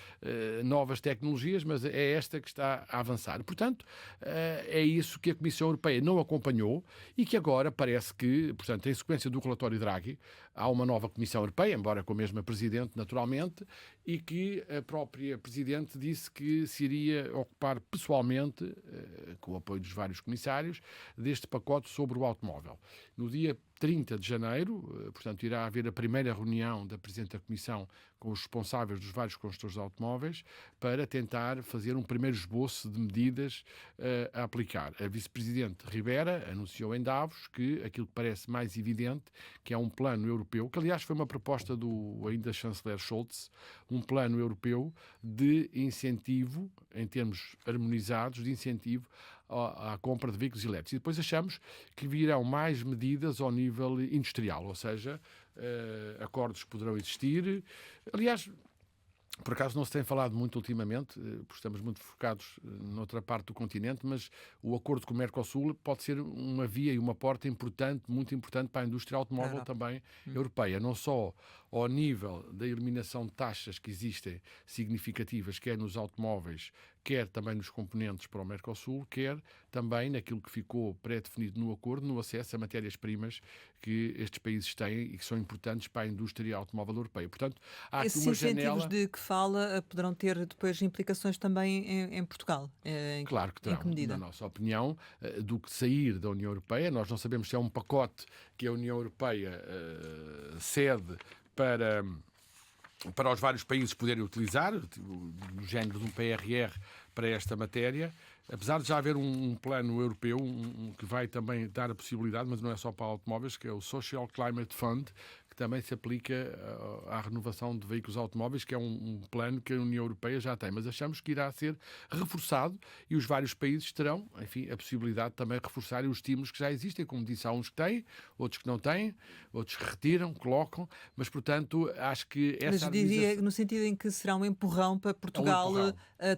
novas tecnologias, mas é esta que está a avançar. Portanto, é isso que a Comissão Europeia não acompanhou e que agora parece que, portanto, em sequência do relatório Draghi, há uma nova Comissão Europeia, embora com a mesma Presidente, naturalmente, e que a própria Presidente disse que se iria ocupar pessoalmente, com o apoio dos vários comissários, deste pacote sobre o automóvel. No dia 30 de janeiro, portanto, irá haver a primeira reunião da Presidente da Comissão com os responsáveis dos vários construtores de automóveis para tentar fazer um primeiro esboço de medidas a aplicar. A Vice-Presidente Ribera anunciou em Davos que aquilo que parece mais evidente, que é um plano europeu, que aliás foi uma proposta do ainda chanceler Scholz, um plano europeu de incentivo, em termos harmonizados, de incentivo à compra de veículos elétricos. E depois achamos que virão mais medidas ao nível industrial, ou seja, acordos que poderão existir. Aliás, por acaso não se tem falado muito ultimamente, porque estamos muito focados noutra parte do continente, mas o acordo com o Mercosul pode ser uma via e uma porta importante, muito importante para a indústria automóvel também europeia, não só ao nível da eliminação de taxas que existem significativas, quer nos automóveis, quer também nos componentes para o Mercosul, quer também naquilo que ficou pré-definido no acordo, no acesso a matérias-primas que estes países têm e que são importantes para a indústria automóvel europeia. Portanto, há aqui uma janela... Esses incentivos de que fala poderão ter depois implicações também em Portugal? Claro que terão, em que medida? na nossa opinião, do que sair da União Europeia. Nós não sabemos se é um pacote que a União Europeia cede para os vários países poderem utilizar, do género de um PRR para esta matéria, apesar de já haver um plano europeu que vai também dar a possibilidade, mas não é só para automóveis, que é o Social Climate Fund, que também se aplica à renovação de veículos automóveis, que é um plano que a União Europeia já tem, mas achamos que irá ser reforçado e os vários países terão, enfim, a possibilidade de também reforçarem os estímulos que já existem, como disse, há uns que têm, outros que não têm, outros que retiram, colocam, mas portanto acho que essa... Mas diria no sentido em que será um empurrão para Portugal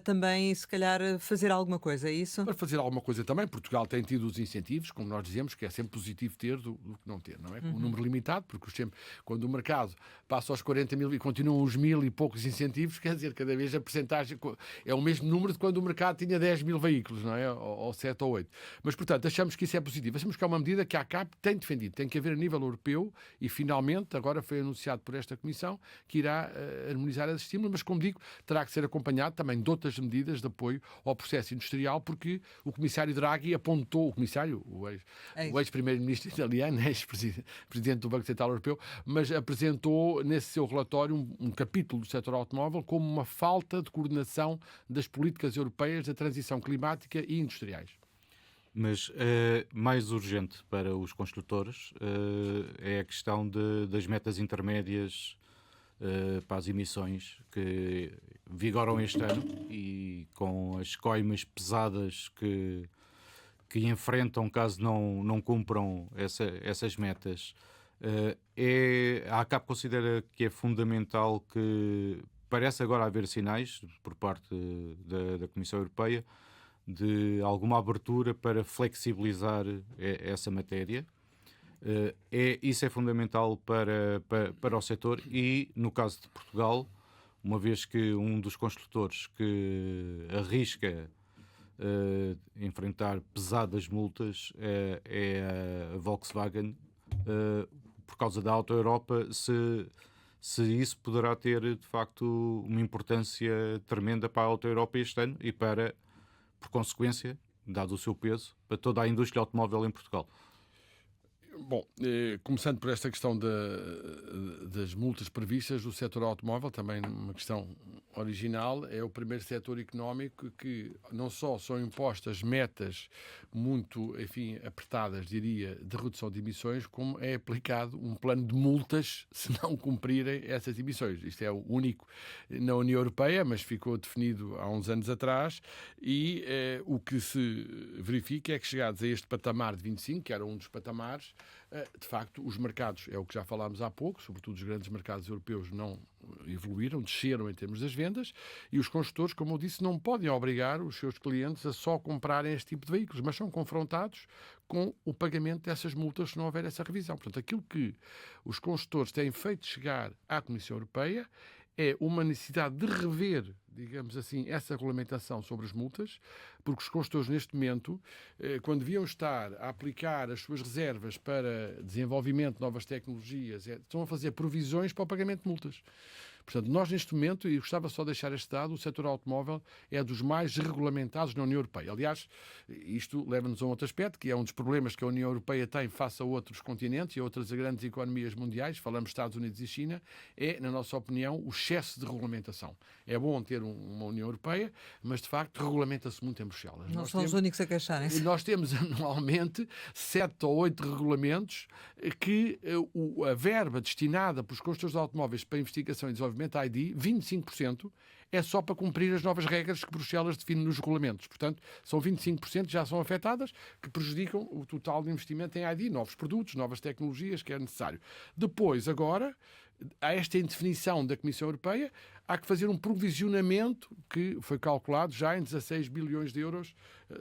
também, se calhar, fazer alguma coisa, é isso? Para fazer alguma coisa também, Portugal tem tido os incentivos, como nós dizemos, que é sempre positivo ter do que não ter, não é? Com um número limitado, porque quando o mercado passa aos 40 mil e continuam os 1000 e poucos incentivos, quer dizer, cada vez a percentagem é o mesmo número de quando o mercado tinha 10 mil veículos, não é? Ou 7 ou 8. Mas, portanto, achamos que isso é positivo. Achamos que é uma medida que a ACAP tem defendido. Tem que haver a nível europeu e, finalmente, agora foi anunciado por esta Comissão, que irá harmonizar esse estímulo, mas, como digo, terá que ser acompanhado também de outras medidas de apoio ao processo industrial, porque o comissário Draghi apontou, o ex-primeiro-ministro italiano, ex-presidente do Banco Central Europeu, mas apresentou nesse seu relatório um capítulo do setor automóvel como uma falta de coordenação das políticas europeias da transição climática e industriais. Mas mais urgente para os construtores é a questão das metas intermédias para as emissões que vigoram este ano e com as coimas pesadas que enfrentam caso não cumpram essas metas. A ACAP considera que é fundamental que parece agora haver sinais por parte da Comissão Europeia de alguma abertura para flexibilizar essa matéria. Isso é fundamental para o setor e, no caso de Portugal, uma vez que um dos construtores que arrisca enfrentar pesadas multas é a Volkswagen, por causa da Auto Europa, se isso poderá ter, de facto, uma importância tremenda para a Auto Europa este ano e para, por consequência, dado o seu peso, para toda a indústria automóvel em Portugal. Bom, começando por esta questão das multas previstas do setor automóvel, também uma questão original, é o primeiro setor económico que não só são impostas metas muito, enfim, apertadas, diria, de redução de emissões, como é aplicado um plano de multas se não cumprirem essas emissões. Isto é o único na União Europeia, mas ficou definido há uns anos atrás e o que se verifica é que chegados a este patamar de 25, que era um dos patamares, de facto, os mercados, é o que já falámos há pouco, sobretudo os grandes mercados europeus não evoluíram, desceram em termos das vendas e os construtores, como eu disse, não podem obrigar os seus clientes a só comprarem este tipo de veículos, mas são confrontados com o pagamento dessas multas se não houver essa revisão. Portanto, aquilo que os construtores têm feito chegar à Comissão Europeia é uma necessidade de rever, digamos assim, essa regulamentação sobre as multas, porque os construtores neste momento, quando deviam estar a aplicar as suas reservas para desenvolvimento de novas tecnologias, estão a fazer provisões para o pagamento de multas. Portanto, nós neste momento, e gostava só de deixar este dado, o setor automóvel é dos mais regulamentados na União Europeia. Aliás, isto leva-nos a um outro aspecto, que é um dos problemas que a União Europeia tem face a outros continentes e a outras grandes economias mundiais, falamos de Estados Unidos e China, é, na nossa opinião, o excesso de regulamentação. É bom ter uma União Europeia, mas de facto regulamenta-se muito em Bruxelas. Não são os únicos a queixarem-se. Nós temos anualmente 7 ou 8 regulamentos que a verba destinada pelos construtores de automóveis para investigação e desenvolvimento, a ID, 25%, é só para cumprir as novas regras que Bruxelas define nos regulamentos. Portanto, são 25% que já são afetadas, que prejudicam o total de investimento em ID, novos produtos, novas tecnologias que é necessário. Depois, agora, há esta indefinição da Comissão Europeia, há que fazer um provisionamento que foi calculado já em 16 bilhões de euros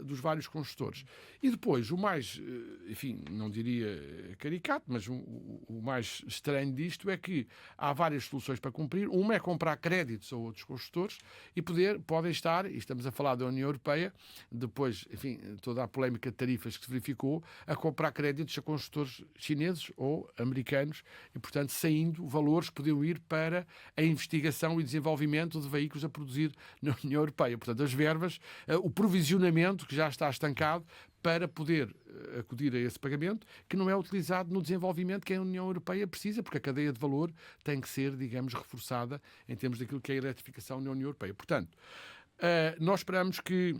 dos vários construtores. E depois, o mais, enfim, não diria caricato, mas o mais estranho disto é que há várias soluções para cumprir. Uma é comprar créditos a outros construtores e podem estar, e estamos a falar da União Europeia, depois, enfim, toda a polémica de tarifas que se verificou, a comprar créditos a construtores chineses ou americanos e, portanto, saindo valores que podiam ir para a investigação e desenvolvimento de veículos a produzir na União Europeia. Portanto, as verbas, o provisionamento que já está estancado para poder acudir a esse pagamento, que não é utilizado no desenvolvimento que a União Europeia precisa, porque a cadeia de valor tem que ser, digamos, reforçada em termos daquilo que é a eletrificação na União Europeia. Portanto, nós esperamos que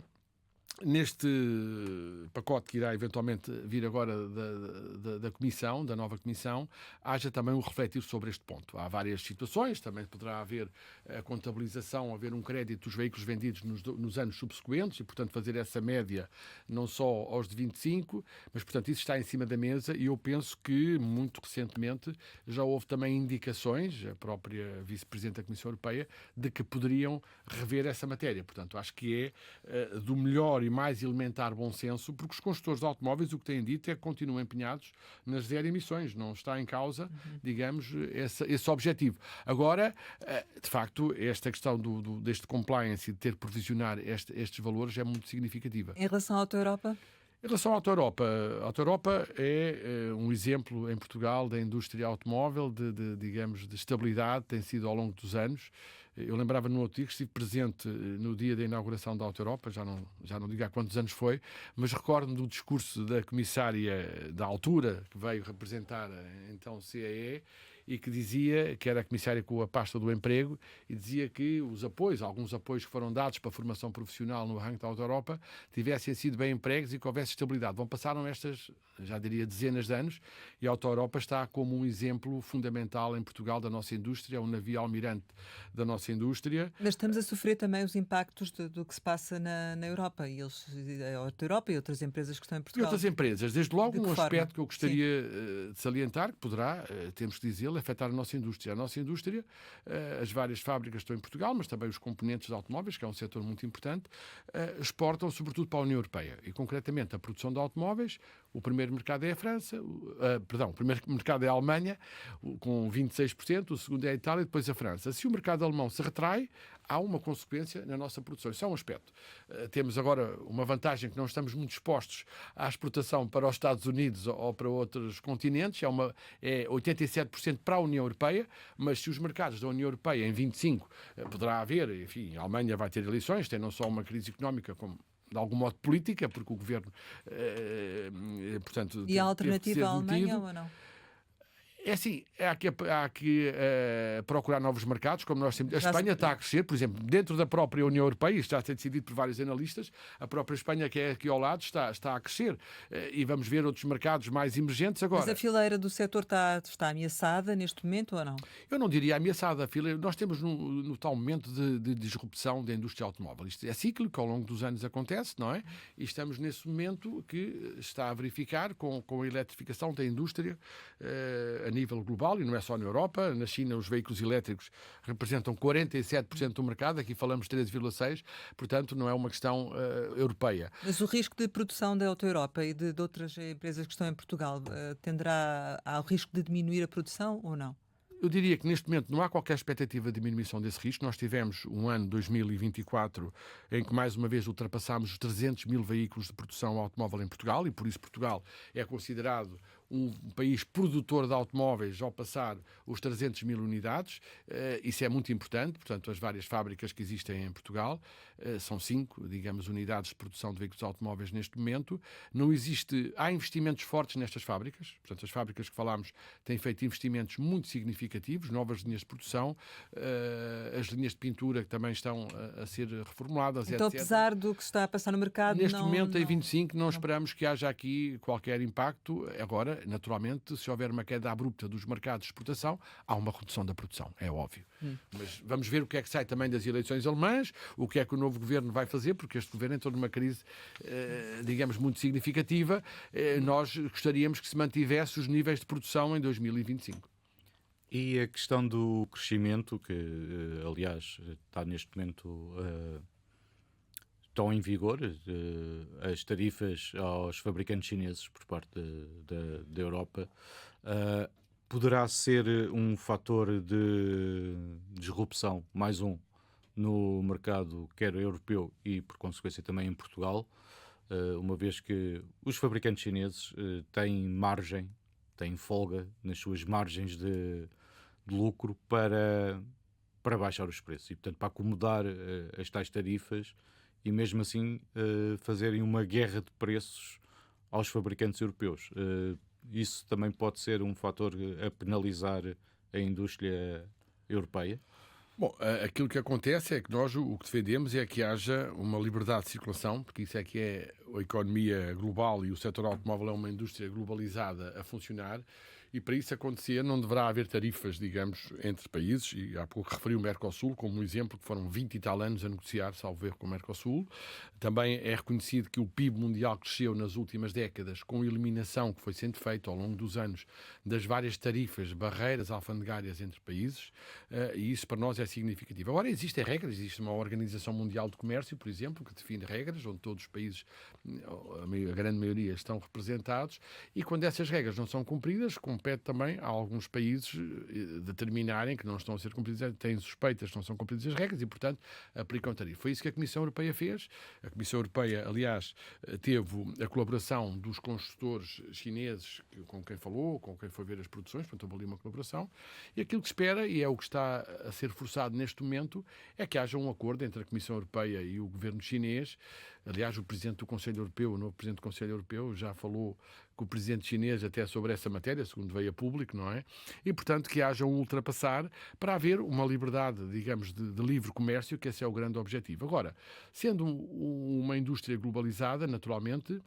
neste pacote que irá eventualmente vir agora da Comissão, da nova Comissão, haja também um refletir sobre este ponto. Há várias situações, também poderá haver a contabilização, haver um crédito dos veículos vendidos nos anos subsequentes e, portanto, fazer essa média não só aos de 25, mas, portanto, isso está em cima da mesa e eu penso que, muito recentemente, já houve também indicações, a própria Vice-Presidente da Comissão Europeia, de que poderiam rever essa matéria. Portanto, acho que é do melhor e mais elementar bom senso, porque os construtores de automóveis o que têm dito é que continuam empenhados nas zero emissões, não está em causa, digamos, esse objetivo. Agora, de facto, esta questão deste compliance e de ter que provisionar estes valores é muito significativa. Em relação à Auto-Europa? Em relação à Auto-Europa, a Auto-Europa é um exemplo em Portugal da indústria automóvel, digamos, de estabilidade, tem sido ao longo dos anos. Eu lembrava no outro dia que estive presente no dia da inauguração da Auto-Europa, já não digo há quantos anos foi, mas recordo-me do discurso da comissária da altura, que veio representar então o CEE, e que dizia, que era a comissária com a pasta do emprego, e dizia que os apoios, alguns apoios que foram dados para a formação profissional no ranking da Auto-Europa, tivessem sido bem empregos e que houvesse estabilidade. Passaram estas, já diria, dezenas de anos, e a Auto-Europa está como um exemplo fundamental em Portugal da nossa indústria, um navio almirante da nossa indústria. Mas estamos a sofrer também os impactos do que se passa na Europa, e a Auto-Europa e outras empresas que estão em Portugal. E outras empresas. Desde logo, um aspecto que eu gostaria de salientar, que poderá, temos que dizê-lo, afetar a nossa indústria. A nossa indústria, as várias fábricas que estão em Portugal, mas também os componentes de automóveis, que é um setor muito importante, exportam sobretudo para a União Europeia. E, concretamente, a produção de automóveis, o primeiro mercado é a França, o primeiro mercado é a Alemanha, com 26%, o segundo é a Itália e depois a França. Se o mercado alemão se retrai, há uma consequência na nossa produção. Isso é um aspecto. Temos agora uma vantagem que não estamos muito expostos à exportação para os Estados Unidos ou para outros continentes, é 87% para a União Europeia, mas se os mercados da União Europeia em 25 poderá haver, enfim, a Alemanha vai ter eleições, tem não só uma crise económica como de algum modo política, porque o governo, portanto... E a alternativa à Alemanha ou não? É assim, há que procurar novos mercados, como nós sempre... A Espanha está a crescer, por exemplo, dentro da própria União Europeia, isto já está decidido por vários analistas, a própria Espanha, que é aqui ao lado, está a crescer. E vamos ver outros mercados mais emergentes agora. Mas a fileira do setor está ameaçada neste momento ou não? Eu não diria ameaçada. Nós temos no tal momento de disrupção da indústria automóvel. Isto é cíclico, ao longo dos anos acontece, não é? E estamos nesse momento que está a verificar com a eletrificação da indústria a nível global, e não é só na Europa. Na China, os veículos elétricos representam 47% do mercado, aqui falamos 13,6%, portanto, não é uma questão europeia. Mas o risco de produção da Auto-Europa e de outras empresas que estão em Portugal há o risco de diminuir a produção ou não? Eu diria que neste momento não há qualquer expectativa de diminuição desse risco. Nós tivemos um ano 2024 em que mais uma vez ultrapassámos os 300 mil veículos de produção automóvel em Portugal, e por isso Portugal é considerado um país produtor de automóveis ao passar os 300 mil unidades. Isso é muito importante. Portanto, as várias fábricas que existem em Portugal, são 5, digamos, unidades de produção de veículos automóveis neste momento. Há investimentos fortes nestas fábricas. Portanto, as fábricas que falámos têm feito investimentos muito significativos, novas linhas de produção, as linhas de pintura que também estão a ser reformuladas, então, etc. Apesar do que se está a passar no mercado, neste momento, em 25, não esperamos que haja aqui qualquer impacto. Agora, naturalmente, se houver uma queda abrupta dos mercados de exportação, há uma redução da produção, é óbvio. Mas vamos ver o que é que sai também das eleições alemãs, o que é que o novo governo vai fazer, porque este governo entrou numa crise, digamos, muito significativa. Nós gostaríamos que se mantivesse os níveis de produção em 2025. E a questão do crescimento, que aliás está neste momento estão em vigor as tarifas aos fabricantes chineses por parte da Europa, poderá ser um fator de disrupção, mais um, no mercado quer europeu e por consequência também em Portugal, uma vez que os fabricantes chineses têm margem, têm folga nas suas margens de lucro para baixar os preços e, portanto, para acomodar as tais tarifas e mesmo assim fazerem uma guerra de preços aos fabricantes europeus. Isso também pode ser um fator a penalizar a indústria europeia? Bom, aquilo que acontece é que nós o que defendemos é que haja uma liberdade de circulação, porque isso é que é a economia global e o setor automóvel é uma indústria globalizada a funcionar. E para isso acontecer não deverá haver tarifas, digamos, entre países, e há pouco referi o Mercosul como um exemplo, que foram 20 e tal anos a negociar, salvo erro, com o Mercosul. Também é reconhecido que o PIB mundial cresceu nas últimas décadas com a eliminação que foi sendo feita ao longo dos anos das várias tarifas, barreiras alfandegárias entre países, e isso para nós é significativo. Agora, existem regras, existe uma Organização Mundial de Comércio, por exemplo, que define regras, onde todos os países, a grande maioria, estão representados, e quando essas regras não são cumpridas, compete também a alguns países determinarem que não estão a ser cumpridas, têm suspeitas que não são cumpridas as regras e, portanto, aplicam tarifa. Foi isso que a Comissão Europeia fez. A Comissão Europeia, aliás, teve a colaboração dos construtores chineses com quem falou, com quem foi ver as produções, portanto, houve ali uma colaboração. E aquilo que se espera, e é o que está a ser forçado neste momento, é que haja um acordo entre a Comissão Europeia e o governo chinês. Aliás, o Presidente do Conselho Europeu, o novo Presidente do Conselho Europeu, já falou com o Presidente chinês até sobre essa matéria, segundo veio a público, não é? E, portanto, que haja um ultrapassar para haver uma liberdade, digamos, de livre comércio, que esse é o grande objetivo. Agora, sendo uma indústria globalizada, naturalmente,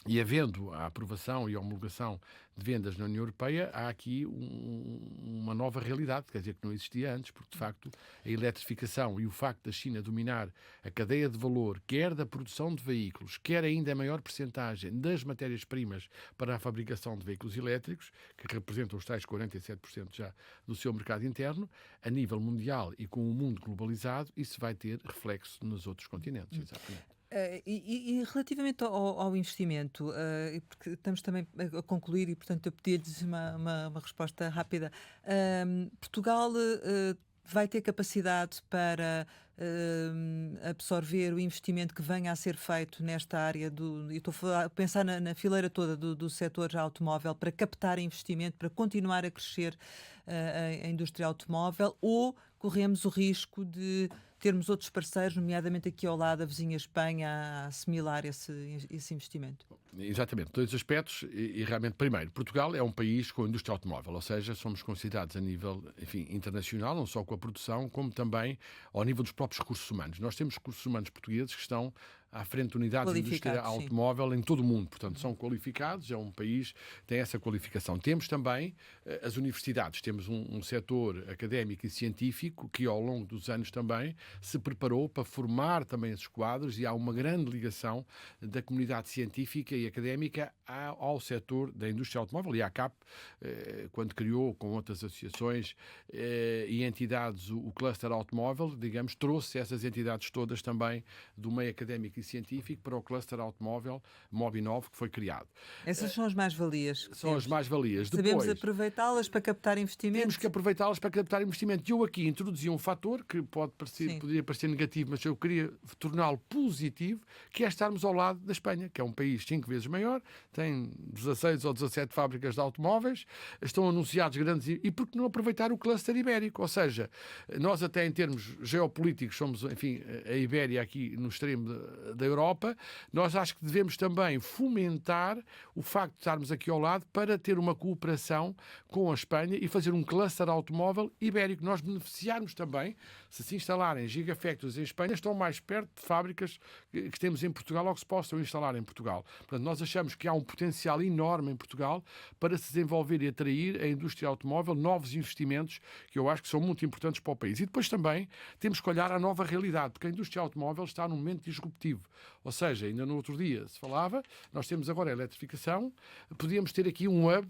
e havendo a aprovação e a homologação de vendas na União Europeia, há aqui uma nova realidade, quer dizer, que não existia antes, porque, de facto, a eletrificação e o facto da China dominar a cadeia de valor, quer da produção de veículos, quer ainda a maior percentagem das matérias-primas para a fabricação de veículos elétricos, que representam os tais 47% já do seu mercado interno, a nível mundial e com o mundo globalizado, isso vai ter reflexo nos outros continentes. Exatamente. E relativamente ao investimento, porque estamos também a concluir e, portanto, eu pedi-lhes uma resposta rápida. Portugal vai ter capacidade para absorver o investimento que venha a ser feito nesta área eu estou a pensar na fileira toda do setor automóvel, para captar investimento, para continuar a crescer a indústria automóvel, ou corremos o risco de termos outros parceiros, nomeadamente aqui ao lado, a vizinha Espanha, a assimilar esse investimento? Exatamente, dois aspectos e realmente, primeiro, Portugal é um país com indústria automóvel, ou seja, somos considerados a nível, enfim, internacional, não só com a produção, como também ao nível dos próprios recursos humanos. Nós temos recursos humanos portugueses que estão à frente de unidades de indústria automóvel em todo o mundo, portanto são qualificados, é um país que tem essa qualificação. Temos também as universidades, temos um setor académico e científico que ao longo dos anos também se preparou para formar também esses quadros, e há uma grande ligação da comunidade científica e académica ao setor da indústria automóvel, e a ACAP, quando criou com outras associações e entidades o cluster automóvel, digamos, trouxe essas entidades todas também do meio académico e científico para o cluster automóvel Mobinov, que foi criado. Essas são as mais-valias. São as mais-valias. Sabemos aproveitá-las para captar investimento? Temos que aproveitá-las para captar investimento. E eu aqui introduzi um fator que poderia parecer negativo, mas eu queria torná-lo positivo, que é estarmos ao lado da Espanha, que é um país 5 vezes maior, tem 16 ou 17 fábricas de automóveis, estão anunciados grandes... E por que não aproveitar o cluster ibérico? Ou seja, nós até em termos geopolíticos somos, enfim, a Ibéria aqui no extremo da Europa, nós acho que devemos também fomentar o facto de estarmos aqui ao lado para ter uma cooperação com a Espanha e fazer um cluster automóvel ibérico. Nós beneficiarmos também, se se instalarem gigafactories em Espanha, estão mais perto de fábricas que temos em Portugal ou que se possam instalar em Portugal. Portanto, nós achamos que há um potencial enorme em Portugal para se desenvolver e atrair a indústria automóvel, novos investimentos que eu acho que são muito importantes para o país. E depois também temos que olhar a nova realidade, porque a indústria automóvel está num momento disruptivo. Ou seja, ainda no outro dia se falava, nós temos agora a eletrificação, podíamos ter aqui um hub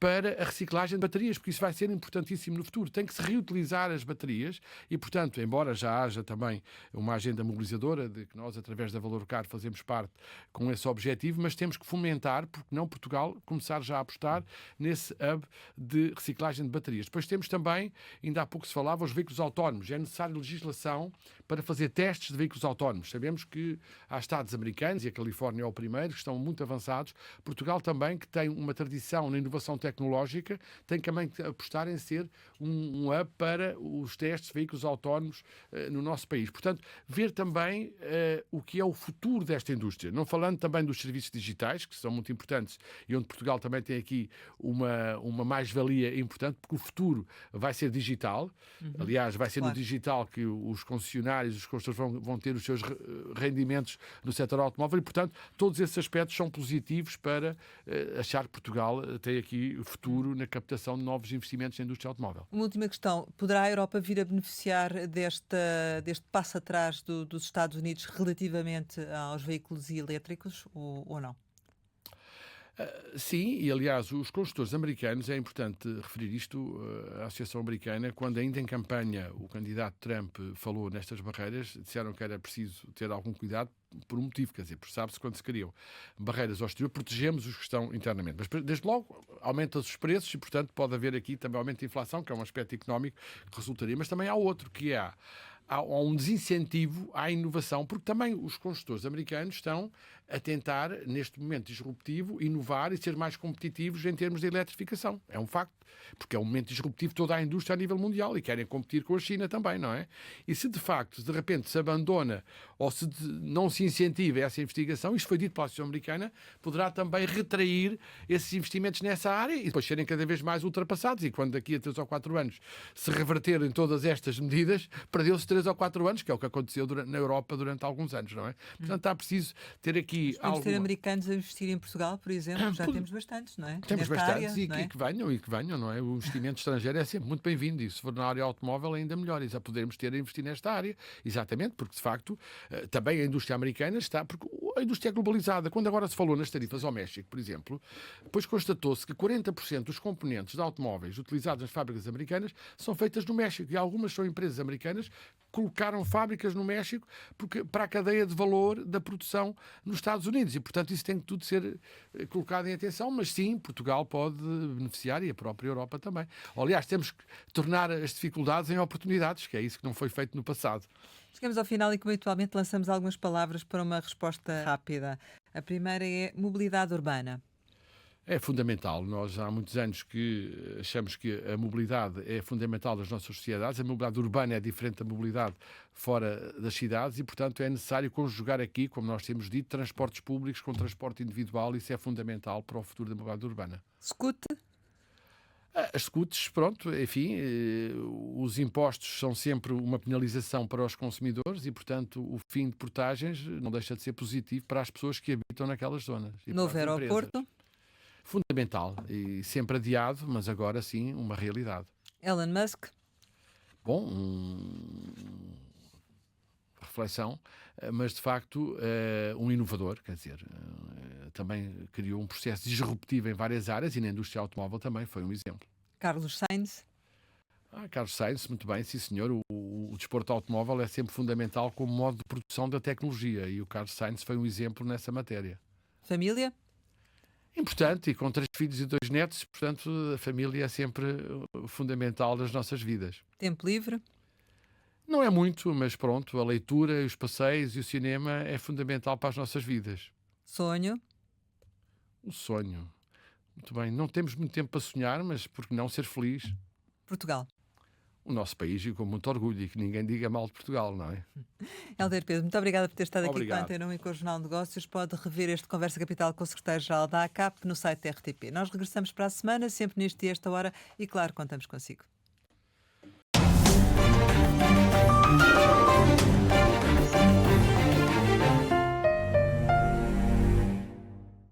para a reciclagem de baterias, porque isso vai ser importantíssimo no futuro. Tem que se reutilizar as baterias e, portanto, embora já haja também uma agenda mobilizadora, de que nós, através da Valorcar, fazemos parte com esse objetivo, mas temos que fomentar, porque não Portugal, começar já a apostar nesse hub de reciclagem de baterias. Depois temos também, ainda há pouco se falava, os veículos autónomos. É necessária legislação para fazer testes de veículos autónomos. Sabemos que há estados americanos, e a Califórnia é o primeiro, que estão muito avançados. Portugal também, que tem uma tradição na inovação tecnológica, tem também que apostar em ser um hub para os testes de veículos autónomos no nosso país. Portanto, ver também o que é o futuro desta indústria. Não falando também dos serviços digitais, que são muito importantes e onde Portugal também tem aqui uma mais-valia importante, porque o futuro vai ser digital. Aliás, vai ser no digital que os concessionários, os construtores vão ter os seus rendimentos no setor automóvel e, portanto, todos esses aspectos são positivos para achar que Portugal tem aqui futuro na captação de novos investimentos na indústria automóvel. Uma última questão. Poderá a Europa vir a beneficiar deste passo atrás dos Estados Unidos relativamente aos veículos elétricos ou não? Sim, e aliás, os construtores americanos, é importante referir isto, a Associação Americana, quando ainda em campanha o candidato Trump falou nestas barreiras, disseram que era preciso ter algum cuidado por um motivo, quer dizer, porque sabe-se quando se criam barreiras ao exterior, protegemos os que estão internamente. Mas, desde logo, aumenta-se os preços e, portanto, pode haver aqui também aumento de inflação, que é um aspecto económico que resultaria. Mas também há outro, que há um desincentivo à inovação, porque também os construtores americanos estão a tentar, neste momento disruptivo, inovar e ser mais competitivos em termos de eletrificação. É um facto, porque é um momento disruptivo toda a indústria a nível mundial e querem competir com a China também, não é? E se de facto, de repente, se abandona ou se não se incentiva essa investigação, isto foi dito pela Associação Americana, poderá também retrair esses investimentos nessa área e depois serem cada vez mais ultrapassados. E quando daqui a 3 ou 4 anos se reverterem todas estas medidas, perdeu-se 3 ou 4 anos, que é o que aconteceu na Europa durante alguns anos, não é? Portanto, está preciso ter aqui podemos ter americanos a investir em Portugal, por exemplo, já temos bastantes, não é? Temos Nesta bastantes área, e que venham, não é? O investimento estrangeiro é sempre muito bem-vindo e se for na área automóvel ainda melhor, e já podemos ter a investir nesta área, exatamente, porque de facto também a indústria americana está, porque a indústria é globalizada. Quando agora se falou nas tarifas ao México, por exemplo, depois constatou-se que 40% dos componentes de automóveis utilizados nas fábricas americanas são feitas no México e algumas são empresas americanas que colocaram fábricas no México para a cadeia de valor da produção nos Estados Unidos e, portanto, isso tem que tudo ser colocado em atenção, mas sim, Portugal pode beneficiar e a própria Europa também. Aliás, temos que tornar as dificuldades em oportunidades, que é isso que não foi feito no passado. Chegamos ao final e, como habitualmente, lançamos algumas palavras para uma resposta rápida. A primeira é mobilidade urbana. É fundamental. Nós há muitos anos que achamos que a mobilidade é fundamental nas nossas sociedades. A mobilidade urbana é diferente da mobilidade fora das cidades e, portanto, é necessário conjugar aqui, como nós temos dito, transportes públicos com transporte individual. Isso é fundamental para o futuro da mobilidade urbana. Scooter? As scooters, pronto, enfim, os impostos são sempre uma penalização para os consumidores e, portanto, o fim de portagens não deixa de ser positivo para as pessoas que habitam naquelas zonas. Novo aeroporto? Fundamental e sempre adiado, mas agora sim uma realidade. Elon Musk? Bom, reflexão, mas de facto um inovador, quer dizer, também criou um processo disruptivo em várias áreas e na indústria automóvel também foi um exemplo. Carlos Sainz? Carlos Sainz, muito bem, sim senhor. O desporto automóvel é sempre fundamental como modo de produção da tecnologia e o Carlos Sainz foi um exemplo nessa matéria. Família? Importante, e com 3 filhos e 2 netos, portanto, a família é sempre fundamental nas nossas vidas. Tempo livre? Não é muito, mas pronto, a leitura, os passeios e o cinema é fundamental para as nossas vidas. Sonho? O sonho. Muito bem, não temos muito tempo para sonhar, mas por que não ser feliz? Portugal? O nosso país e com muito orgulho, e que ninguém diga mal de Portugal, não é? Helder Pedro, muito obrigada por ter estado aqui Obrigado. com a Antena 1 e com o Jornal de Negócios. Pode rever este Conversa Capital com o secretário-geral da ACAP no site da RTP. Nós regressamos para a semana, sempre neste dia, esta hora, e claro, contamos consigo.